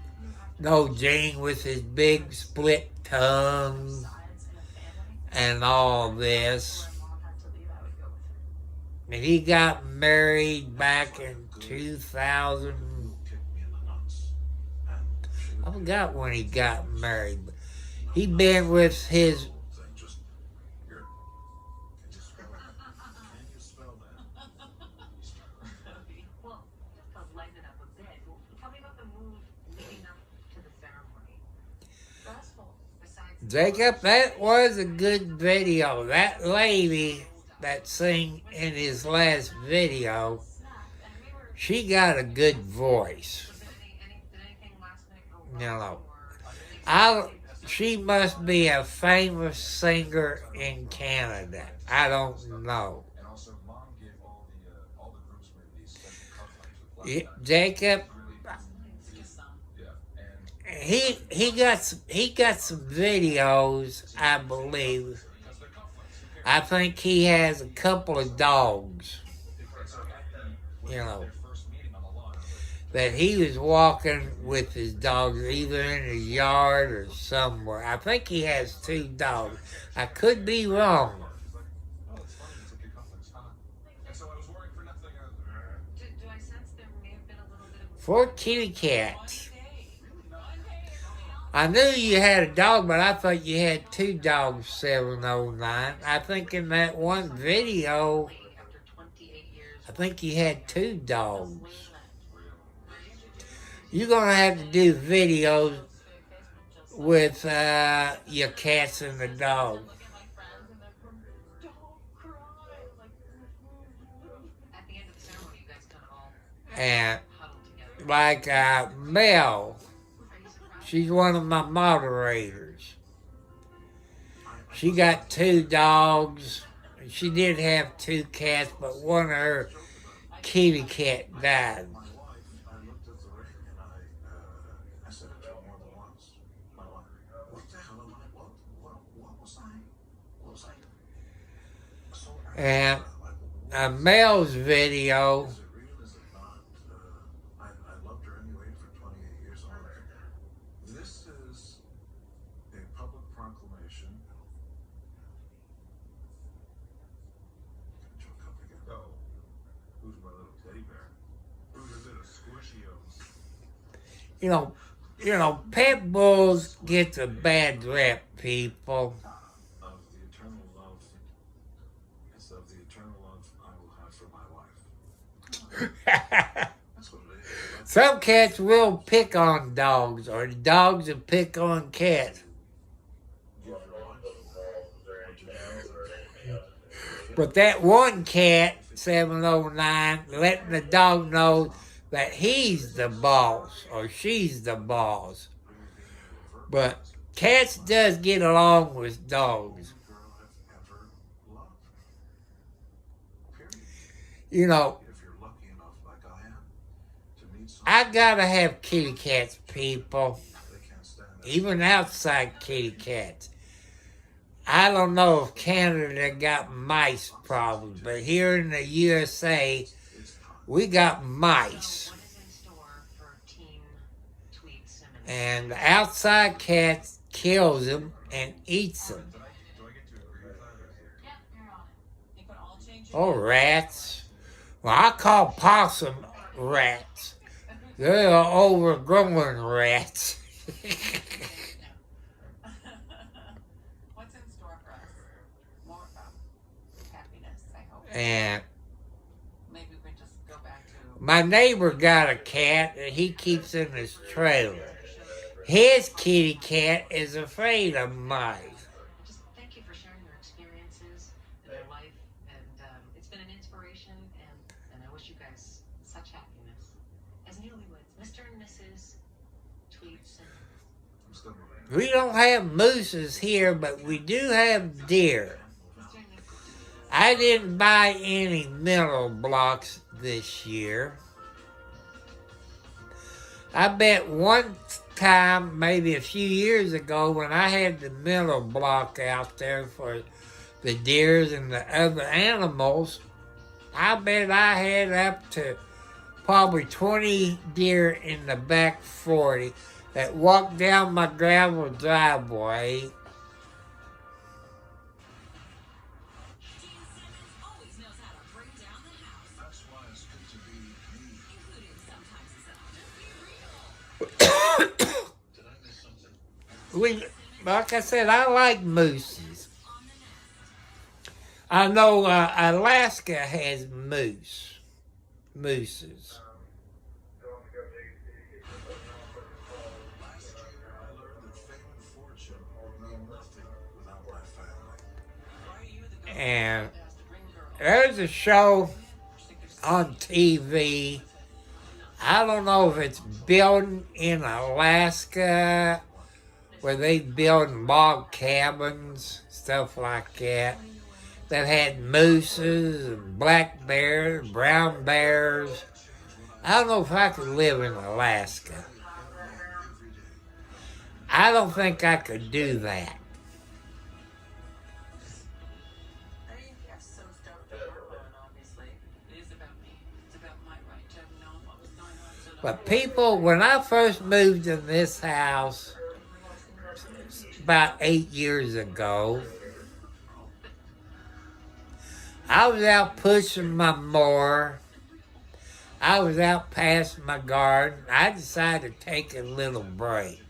know Gene with his big split tongue sides in a family. and all this. My mom had to leave, I would go with her. And he got married back in 2000. Kicked me in the nuts. And I forgot when he got married. But he been with his. thing just here. Can you spell that? Can you spell that? Well, just to lighten it up a bit, tell me about the move leading up to the ceremony. Stressful. Besides Jacob, that was a good video. That lady that sang in his last video, Snapped, and we were she got a good voice. was it did anything last minute go No, wrong? no. She must be a famous singer in Canada. I don't know. And also, Mom gave all the groomsmen these special cufflinks with Jacob, it's just some. Yeah, and he got some videos, I believe. I think he has a couple of dogs, you know, first meeting on the lawn, that he was walking with his dogs either in his yard or somewhere. I think he has 2 dogs. I could be wrong. oh, it's funny you took your cufflinks, huh? And so I was worriing for nothing. Do I sense there may have been a little bit of 4 kitty cats. One day, I knew you had a dog, but I thought you had 2 dogs, 709. I think in that one video, after 28 years? I think you had 2 dogs. You're going to have to do videos with your cats and the dog. look at my friends and they're from, don't cry. Like, At the end of the ceremony, you guys kind of all And huddled together. like Mel, Are you surprised? she's one of my moderators. She got 2 dogs. She did have 2 cats, but one of her kitty cat died. My wife, I looked at the ring and I said it to her more than once. My wife, what the hell am I? What was I? What was I? So And Mel's video, is it real? Is it not? I loved her anyway for 28 years. All that. This is a public proclamation. Choke up again. Oh, who's my little teddy bear? Who's a little squishy-o? you know, pit bulls get a bad rep, people. Of the eternal love. It's of the eternal love I will have for my wife. That's what it is. Some cats will pick on dogs, or the dogs will pick on cats. Give your wife what you have. But that one cat, 709, letting the dog know that he's the boss or she's the boss. But cats does get along with dogs. Girl I've ever loved. Period. You know, If you're lucky enough, like I am, to meet I someone gotta have kitty cats, people. they can't stand that. Even outside kitty cats. I don't know if Canada got mice problems, but here in the USA, It's time. we got So, mice. what is in store for Teen Tweet Simmons? And the outside cat kills them and eats them. Do I get to agree with that? Yeah, you're on it. You can all change your Oh, rats. Well, I call possum rats. They're overgrown rats. What's in store for us? More happiness, I hope. And Maybe we can just go back to my neighbor got a cat that he keeps in his trailer. His kitty cat is afraid of mice. Just thank you for sharing your experiences and your life, and it's been an inspiration, and I wish you guys such happiness. As newlyweds, Mr. and Mrs. Tweet Simmons. I'm still moving. We don't have mooses here, but we do have deer. Mr. and Mrs. I didn't buy any mineral blocks this year. I bet one time, maybe a few years ago, when I had the mineral block out there for the deers and the other animals, I bet I had up to probably 20 deer in the back 40 that walked down my gravel driveway. That's why it's good to be me. Did I miss something? Like I said, I like mooses. I know Alaska has mooses. Last year, I learned that fame and fortune would mean nothing without my family. And there's a show on TV. I don't know if it's building in Alaska where they build log cabins, stuff like that, that had mooses and black bears, brown bears. I don't know if I could live in Alaska. I don't think I could do that. I am so stoked to work on, obviously. It is about me. It's about my right to have known what was going on. So But people, when I first moved in this house about 8 years ago, I was out pushing my mower. I was out past my garden. I decided to take a little break.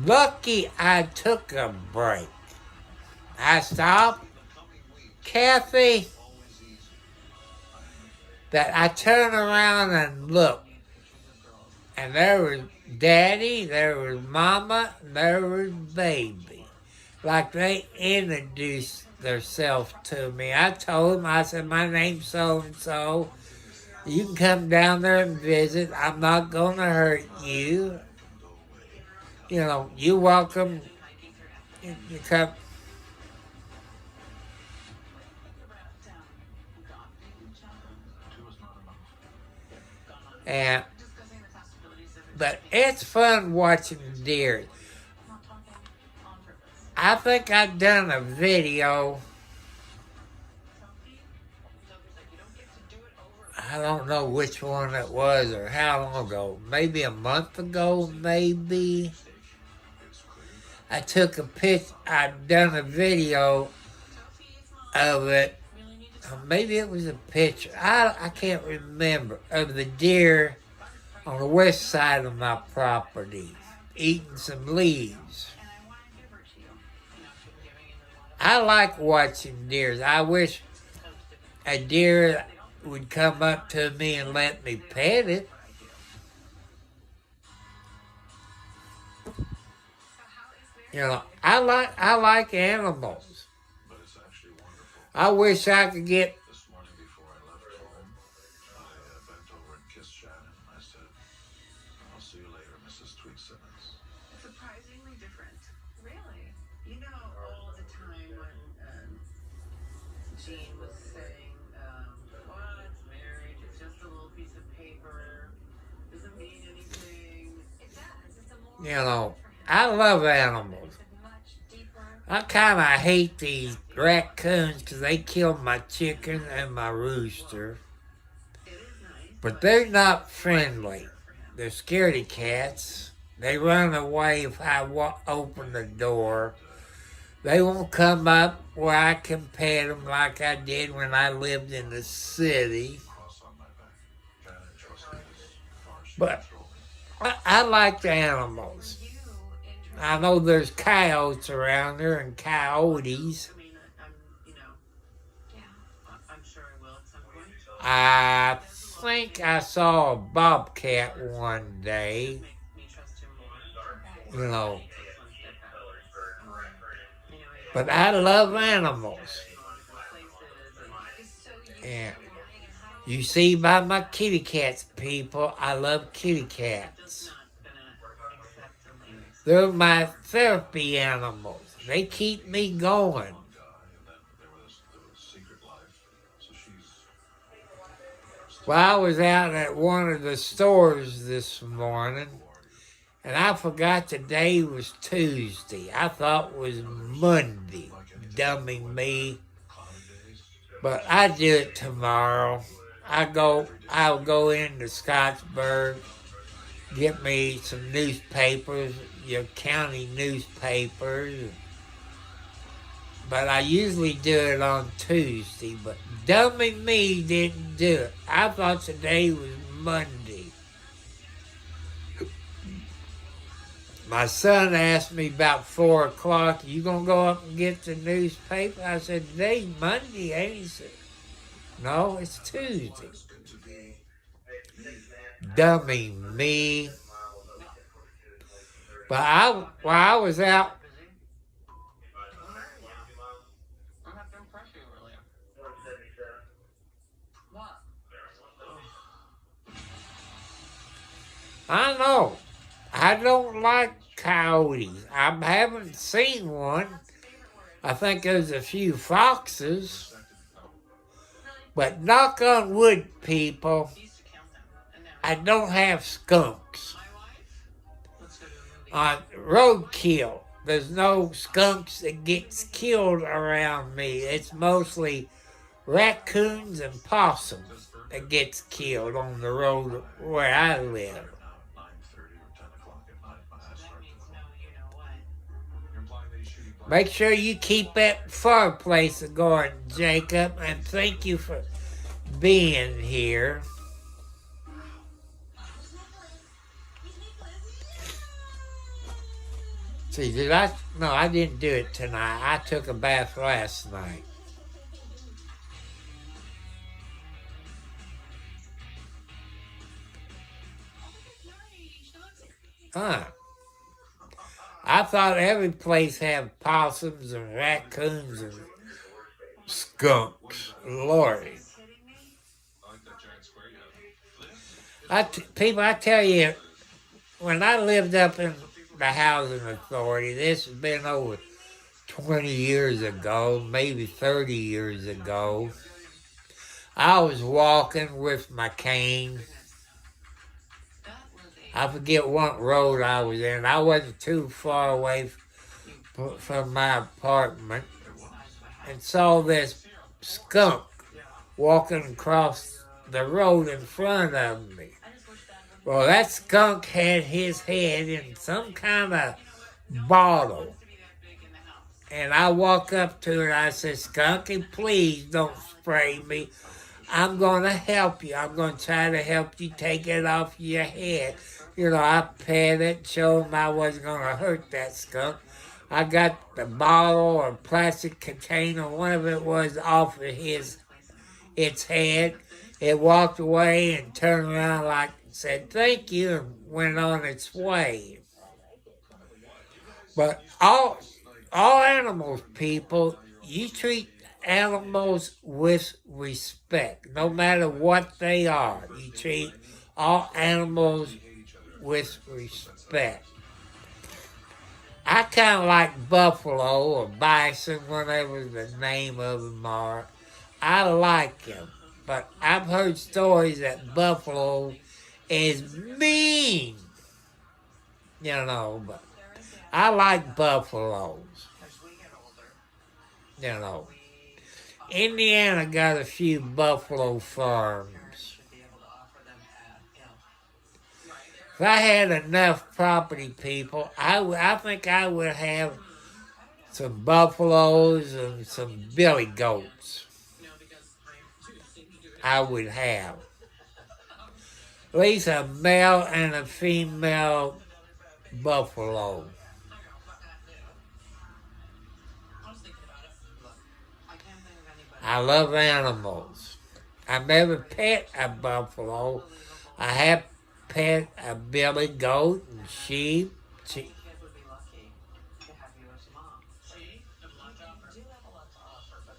Lucky I took a break. I stopped, Kathy, that I turned around and looked. And there was Daddy, there was Mama, and there was Baby. Like they introduced themselves to me. I told them, I said, my name's so-and-so. You can come down there and visit. I'm not going to hurt you. You know, you're welcome. You come. Two is not enough. And, discussing the possibilities of but it's fun watching deer. I'm not talking on purpose. I think I've done a video. Sophie's like, you don't get to do it over. I don't know which one it was or how long ago. Maybe a month ago, maybe. I took a picture. I'd done a video of it. Really need to Maybe it was a picture. I can't remember. Of the deer on the west side of my property eating some leaves. and I want to give her to you. You know, she's giving you the one I like watching deer. I wish a deer would come up to me and let me pet it. You know, I like animals. But it's actually wonderful. I wish I could get. This morning before I left home, I bent over and kissed Shannon. I said, I'll see you later, Mrs. Tweet Simmons. Surprisingly different. Really? You know, all the time when Jean was saying, well, Doesn't mean anything. It does. It's a You know, I love animals. It's a much deeper. I kind of hate these raccoons because they killed my chicken and my rooster. It is nice. But they're not friendly. They're scaredy cats. They run away if I open the door. They won't come up where I can pet them like I did when I lived in the city. Cross on my back. Janet trusts me as far as she But- control me. I like the animals. You interested? I know there's coyotes around there and coyotes. I mean, I'm, you know, Yeah. I'm sure I will at some point. I think I saw a bobcat one day. Make me trust him more. You know, Takes one step backwards. You know, but I love animals. It's so used Yeah. to lying and hiding. You see by my kitty cats, people, I love kitty cats. not gonna accept a lady. They're my therapy animals. They keep me going. One guy, and then there was the secret life. So she's Well, I was out at one of the stores this morning, and I forgot today was Tuesday. I thought it was Monday. Dummy me. cloudy days. But I do it tomorrow. I'll go into Scottsburg, get me some newspapers, your county newspapers. But I usually do it on Tuesday. But dummy me didn't do it. I thought today was Monday. My son asked me about 4 o'clock, you gonna go up and get the newspaper? I said, today's Monday, ain't it? He said, no, it's Tuesday. It's good to be Dummy me. But while I was out, I'm not gonna pressure you earlier. What? I know, I don't like coyotes. I haven't seen one. I think there's a few foxes. But knock on wood, people, He used to count them. And now I don't have skunks. my wife. Let's go to a movie. On roadkill, there's no skunks that gets killed around me. It's mostly raccoons and possums that gets killed on the road where I live. now 9:30 or 10 o'clock at night. My eyes That start means to no, you know what? You're implying that he's shooting blanks. Make sure you keep that fireplace going, Jacob, and thank you for being here. See, did I? No, I didn't do it tonight. I took a bath last night. Huh. I thought every place had possums and raccoons and skunks. Lordy. I like that giant square you have. People, I tell you, when I lived up in the housing authority, this has been over 20 years ago, maybe 30 years ago. I was walking with my cane. That was a I forget what road I was in. I wasn't too far away from my apartment and saw this skunk walking across the road in front of me. I just wish that would Well, that skunk had his head in some kind of bottle. to be that big in the house. And I walk up to it. I said, Skunky, please don't spray me. I'm going to help you. I'm going to try to help you take it off your head. You know, I pet it, showed him I wasn't going to hurt that skunk. I got the bottle or plastic container, whatever it was, off of its head. It walked away and turned around like said thank you and went on its way. But all animals, people, you treat animals with respect, no matter what they are. You treat all animals with respect. I kind of like buffalo or bison, whatever the name of them are. I like them, but I've heard stories that buffalo is mean. You know, but I like buffaloes. You know, Indiana got a few buffalo farms. If I had enough property people, I think I would have some buffaloes and some billy goats. I would have. At least a male and a female buffalo. I love animals. I never pet a buffalo. I have pet a billy goat and sheep. Kids would be lucky to have you as mom. See? You do have a lot to offer, but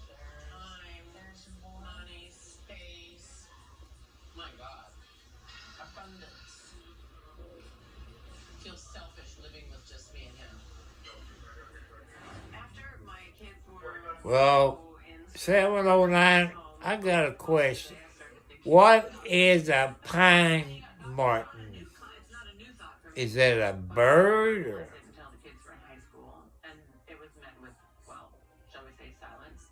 there's money, space. My God. Abundance. Feels selfish living with just me and him. After my kids were Well, in 709, I got a question. What is a pine martin? it's not a new thought for me. Is it a bird or? Until the kids were in high school, and it was met with, well, shall we say, silence.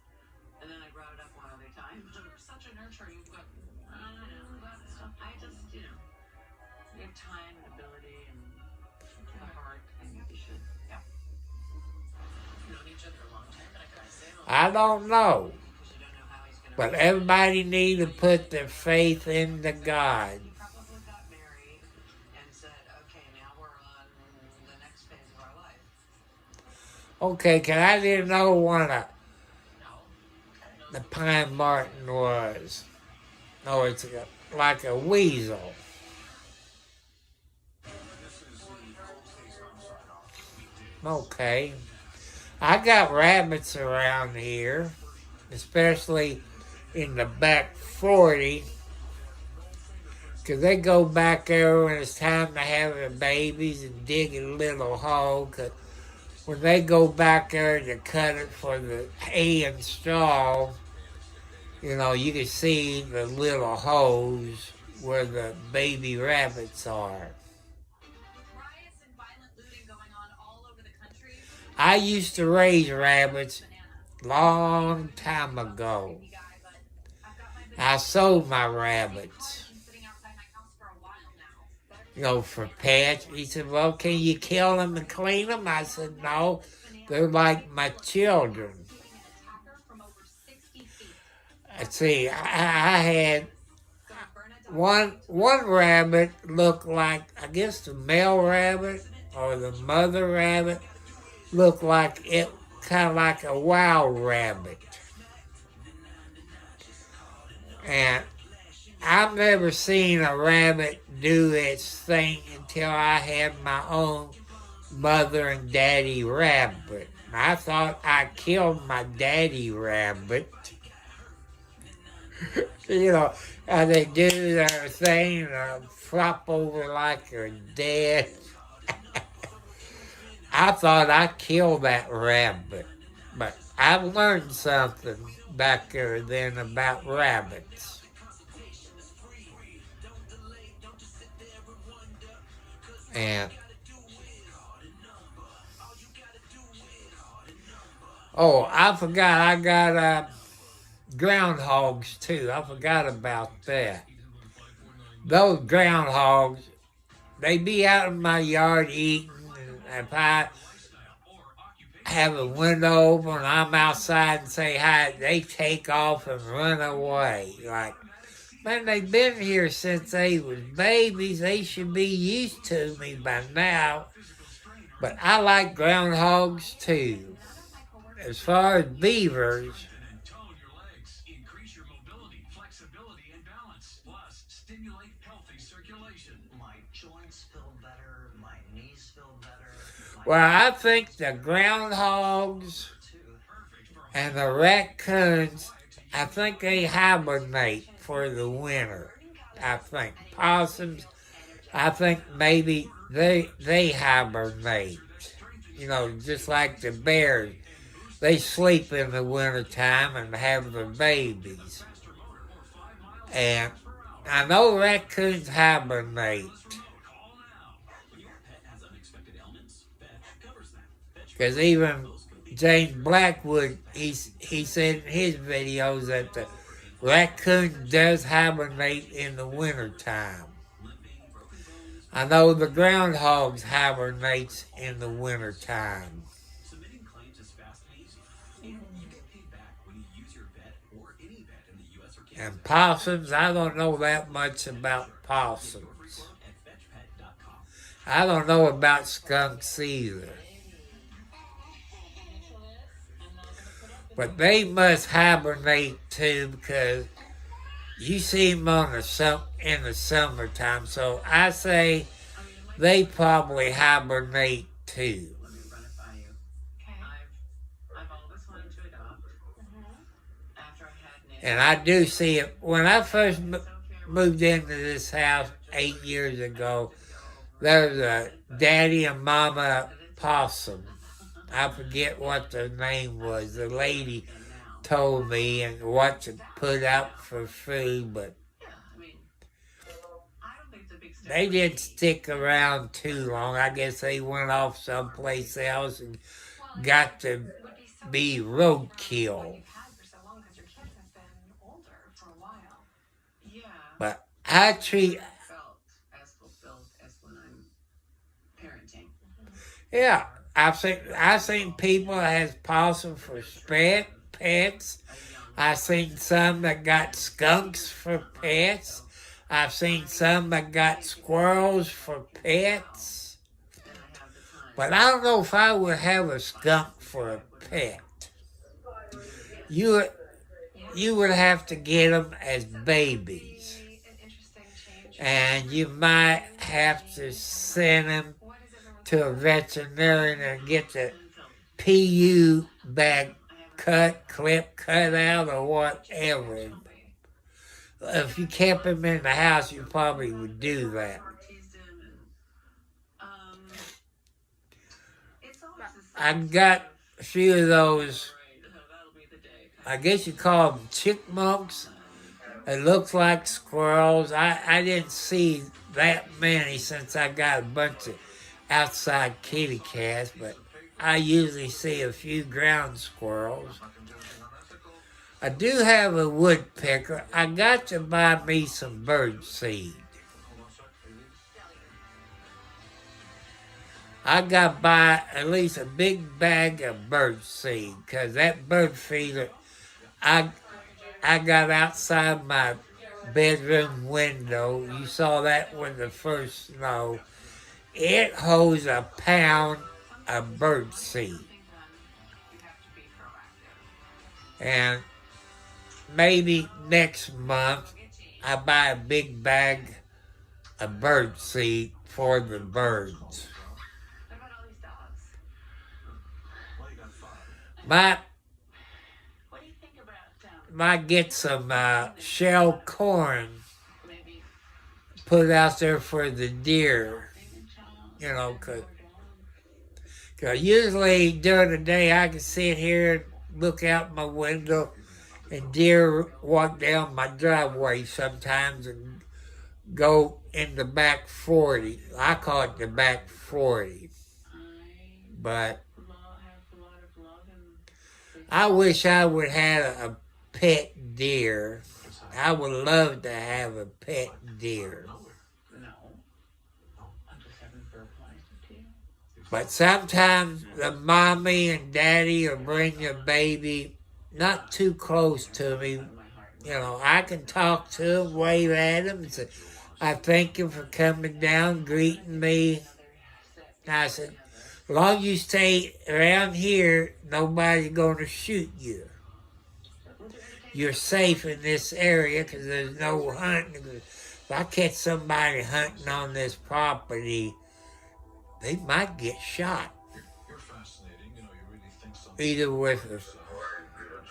And then I brought it up one other time. You're such a nurturer. You've got, I don't know, that stuff. I just, you have time and ability and a heart, and you should, yeah. We've known each other a long time, but I gotta say, I don't know. because you don't know how he's gonna. But everybody need to put their faith into God. We probably got married and said, okay, now we're on the next phase of our life. Okay, 'cause I didn't know what the pine martin was. No, it's like a weasel. Okay. I got rabbits around here, especially in the back 40, because they go back there when it's time to have their babies and dig a little hole, because when they go back there to cut it for the hay and straw, you can see the little holes where the baby rabbits are. Riots and violent looting going on all over the country. I used to raise rabbits long time ago. Guy, but I've got my I sold my rabbits, been sitting outside my house for a while now. for pets. He said, well, can you kill them and clean them? I said, no, they're like my children. Shooting an attacker from over 60 feet. Let's see, I had So Bernadette one rabbit looked like, I guess the male rabbit or the mother rabbit looked like it, kind of like a wild rabbit. And I've never seen a rabbit do its thing until I had my own mother and daddy rabbit. I thought I killed my daddy rabbit. How they do their thing, flop over like they're dead. I thought I killed that rabbit. But I've learned something back there then about rabbits. And I forgot I got groundhogs too. I forgot about that. Those groundhogs, they be out in my yard eating, and if I have a window open, I'm outside and say hi, they take off and run away. Like, man, they've been here since they was babies. They should be used to me by now. But I like groundhogs too. As far as beavers, Tone your legs, increase your mobility, flexibility, and balance. Plus, stimulate healthy circulation. My joints feel better, my knees feel better. well, I think the groundhogs and the raccoons, I think they hibernate for the winter. I think possums, I think maybe they hibernate. Just like the bears. They sleep in the wintertime and have their babies. And I know raccoons hibernate. Call now. When your pet has unexpected ailments, Fetch covers them. Fetch Because even James Blackwood, he said in his videos that the raccoon does hibernate in the wintertime. I know the groundhogs hibernates in the wintertime. submitting claims is fast and easy. And you get paid back when you use your vet or any vet in the U.S. or Canada. And possums, I don't know that much about possums. At fetchpet.com. I don't know about skunks either. But they must hibernate too, because you see them in the summertime. So I say they probably hibernate too. Let me run it by you. Okay. I've always wanted to adopt. After I had Nick. And I do see it. When I first So careful. moved into this house 8 years ago, there was a daddy and mama possum. I forget what the name was. The lady told me and what to put out for food, but Yeah, I mean, I don't think it's a big step. they didn't stick around too long. I guess they went off someplace else and got to Would be so be different roadkill. from what you've had for so long because your kids have been older for a while. Yeah. But I treat, Felt as fulfilled as when I'm parenting. yeah, I've seen people that has possum for pets. I've seen some that got skunks for pets. I've seen some that got squirrels for pets. And I have the time. But I don't know if I would have a skunk for a pet. You would have to get them as babies. Be an interesting change. And you might have to send them What is everyone to a veterinarian and get the PU bag cut out, or whatever. If you kept him in the house, you probably would do that. Teased him and, it's always the same I've got a few of those, that'll be the day. I guess you call them chipmunks. It looks like squirrels. I didn't see that many since I got a bunch of outside kitty cats, but I usually see a few ground squirrels. I do have a woodpecker. I got to buy me some bird seed. I got to buy at least a big bag of bird seed, because that bird feeder I got outside my bedroom window. You saw that with the first snow. It holds a pound of bird seed. You have to be proactive. And maybe next month I buy a big bag of bird seed for the birds. What about all these dogs? What do you think about, Might get some shell corn maybe put out there for the deer, David Charles? you know, cause usually during the day I can sit here and look out my window and deer walk down my driveway sometimes and go in the back 40. I call it the back 40. But have a lot of love and I wish I would have a pet deer. I would love to have a pet deer. no. I'm just having for applying to you. But sometimes the mommy and daddy will bring the baby not too close to me. You know, I can talk to him, wave at him, and say, I thank you for coming down, greeting me. And I said, as long as you stay around here, nobody's going to shoot you. You're safe in this area because there's no hunting. If I catch somebody hunting on this property, they might get shot. You're fascinating. You know, you really think something. Either with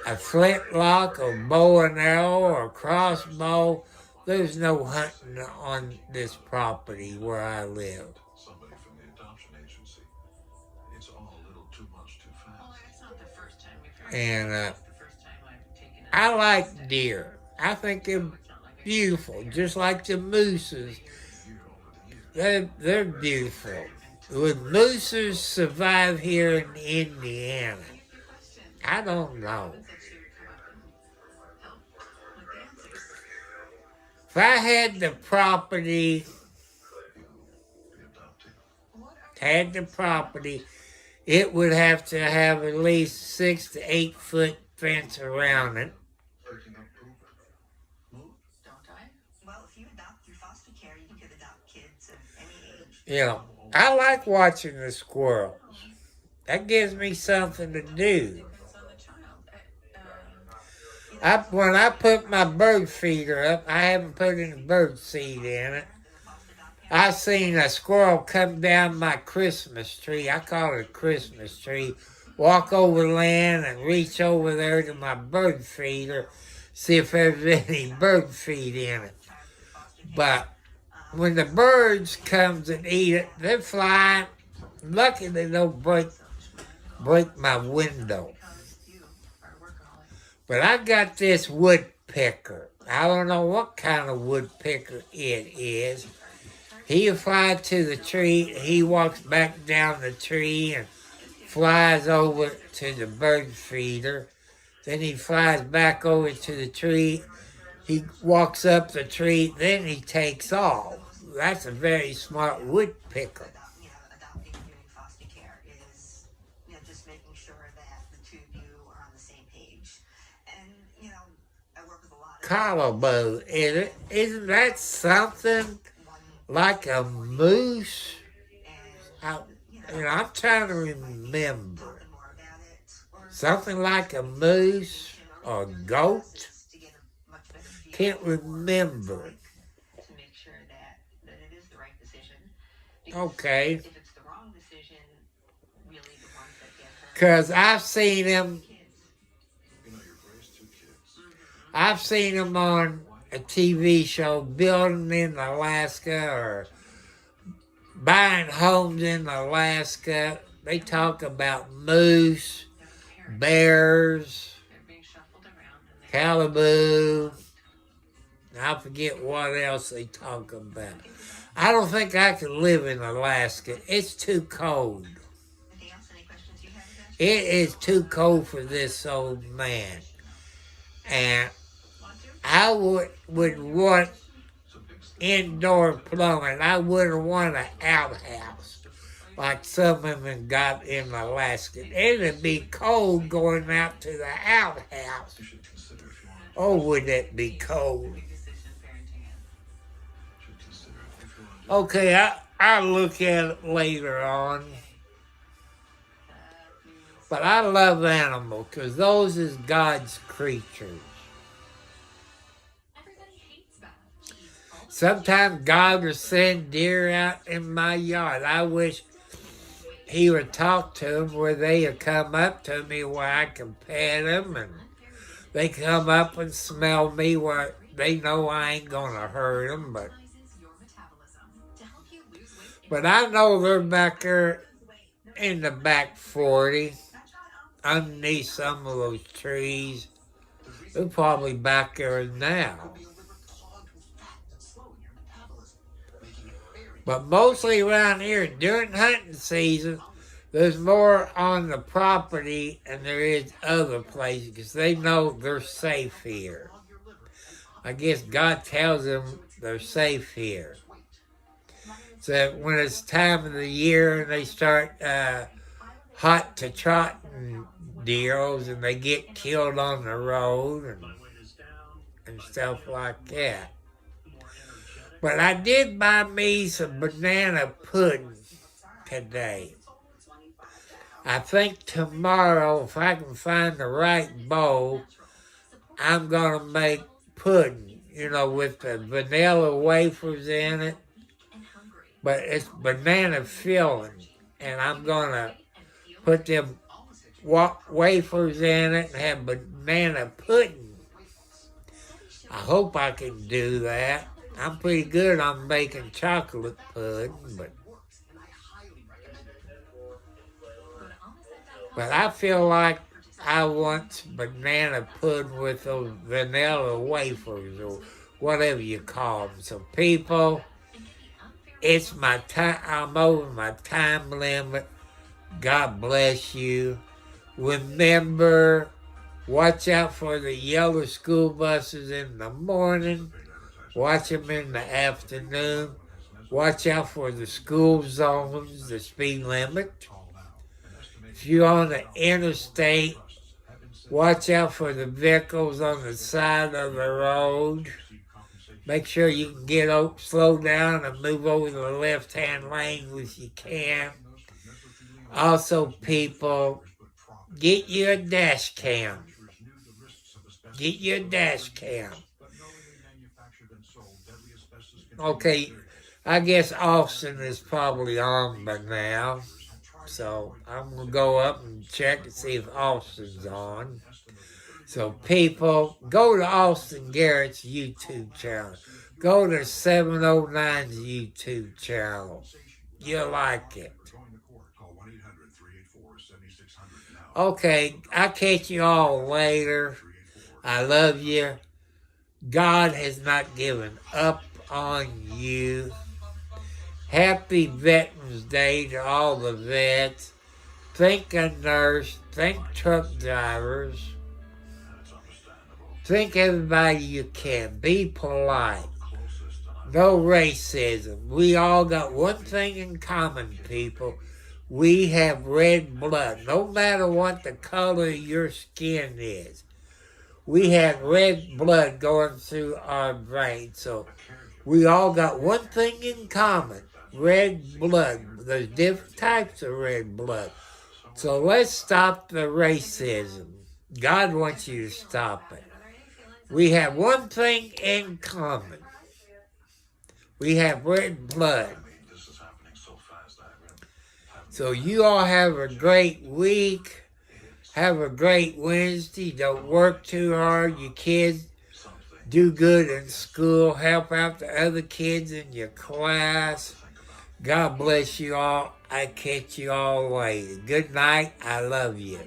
a flintlock or bow and arrow or crossbow. There's no hunting on this property where I live. Somebody from the adoption agency. It's all a little too much too Well, fast. it's not the first time we've heard And it's the first time I've taken I like deer. I think they're It's not like beautiful, just like the mooses. They're beautiful. Would mooses survive here in Indiana? I don't know. If I had the property, it would have to have at least 6 to 8 foot fence around it. Well, if you adopt through foster care, you could adopt kids of any age. You know, I like watching the squirrels. That gives me something to do. When I put my bird feeder up, I haven't put any bird seed in it. I seen a squirrel come down my Christmas tree. I call it a Christmas tree. Walk over land and reach over there to my bird feeder, see if there's any bird feed in it. But when the birds comes and eat it, they're flying. Lucky they don't break my window. But I got this woodpecker. I don't know what kind of woodpecker it is. He'll fly to the tree. He walks back down the tree and flies over to the bird feeder. Then he flies back over to the tree. He walks up the tree. Then he takes off. That's a very smart woodpecker. Adopting and doing foster care is, just making sure that the two of you are on the same page. And, I work with a lot of... Colobo, isn't that something like a moose? I'm trying to remember. Something like a moose or goat? Can't remember. To make sure that it is the right decision. Okay. If it's the wrong decision, really the ones that get hurt. Because I've seen him. You've raised 2 kids. I've seen him on a TV show, building in Alaska or buying homes in Alaska. They talk about moose, bears, caribou. I forget what else they talk about. I don't think I could live in Alaska. It's too cold. Anything else? Any questions you have? It is too cold for this old man. And I would want indoor plumbing. I wouldn't want an outhouse like some of them got in Alaska. It'd be cold going out to the outhouse. Oh, would that be cold? Okay, I'll look at it later on. But I love animals because those is God's creatures. Sometimes God will send deer out in my yard. I wish He would talk to them where they would come up to me where I can pet them and they come up and smell me where they know I ain't going to hurt them. But I know they're back there in the back 40, underneath some of those trees. They're probably back there now. But mostly around here, during hunting season, there's more on the property than there is other places because they know they're safe here. I guess God tells them they're safe here. So when it's time of the year and they start hot to trotting deals and they get killed on the road and stuff like that. But I did buy me some banana pudding today. I think tomorrow, if I can find the right bowl, I'm going to make pudding, with the vanilla wafers in it. But it's banana filling, and I'm going to put them wafers in it and have banana pudding. I hope I can do that. I'm pretty good on making chocolate pudding, but I feel like I want banana pudding with those vanilla wafers or whatever you call them. So people, it's my time. I'm over my time limit. God bless you. Remember, watch out for the yellow school buses in the morning. Watch them in the afternoon. Watch out for the school zones, the speed limit. If you're on the interstate, watch out for the vehicles on the side of the road. Make sure you can slow down and move over to the left-hand lane if you can. Also, people, get you a dash cam. Get you a dash cam. Okay, I guess Austin is probably on by now. So I'm going to go up and check and see if Austin's on. So people, go to Austin Garrett's YouTube channel. Go to 709's YouTube channel. You'll like it. Okay, I'll catch you all later. I love you. God has not given up on you. Happy Veterans Day to all the vets. Thank a nurse. Thank truck drivers. Thank everybody you can. Be polite. No racism. We all got one thing in common, people. We have red blood. No matter what the color of your skin is. We have red blood going through our veins. So we all got one thing in common. Red blood. There's different types of red blood. So let's stop the racism. God wants you to stop it. We have one thing in common. We have red blood. So you all have a great week. Have a great Wednesday. Don't work too hard. You kids do good in school. Help out the other kids in your class. God bless you all. I catch you all later. Good night. I love you.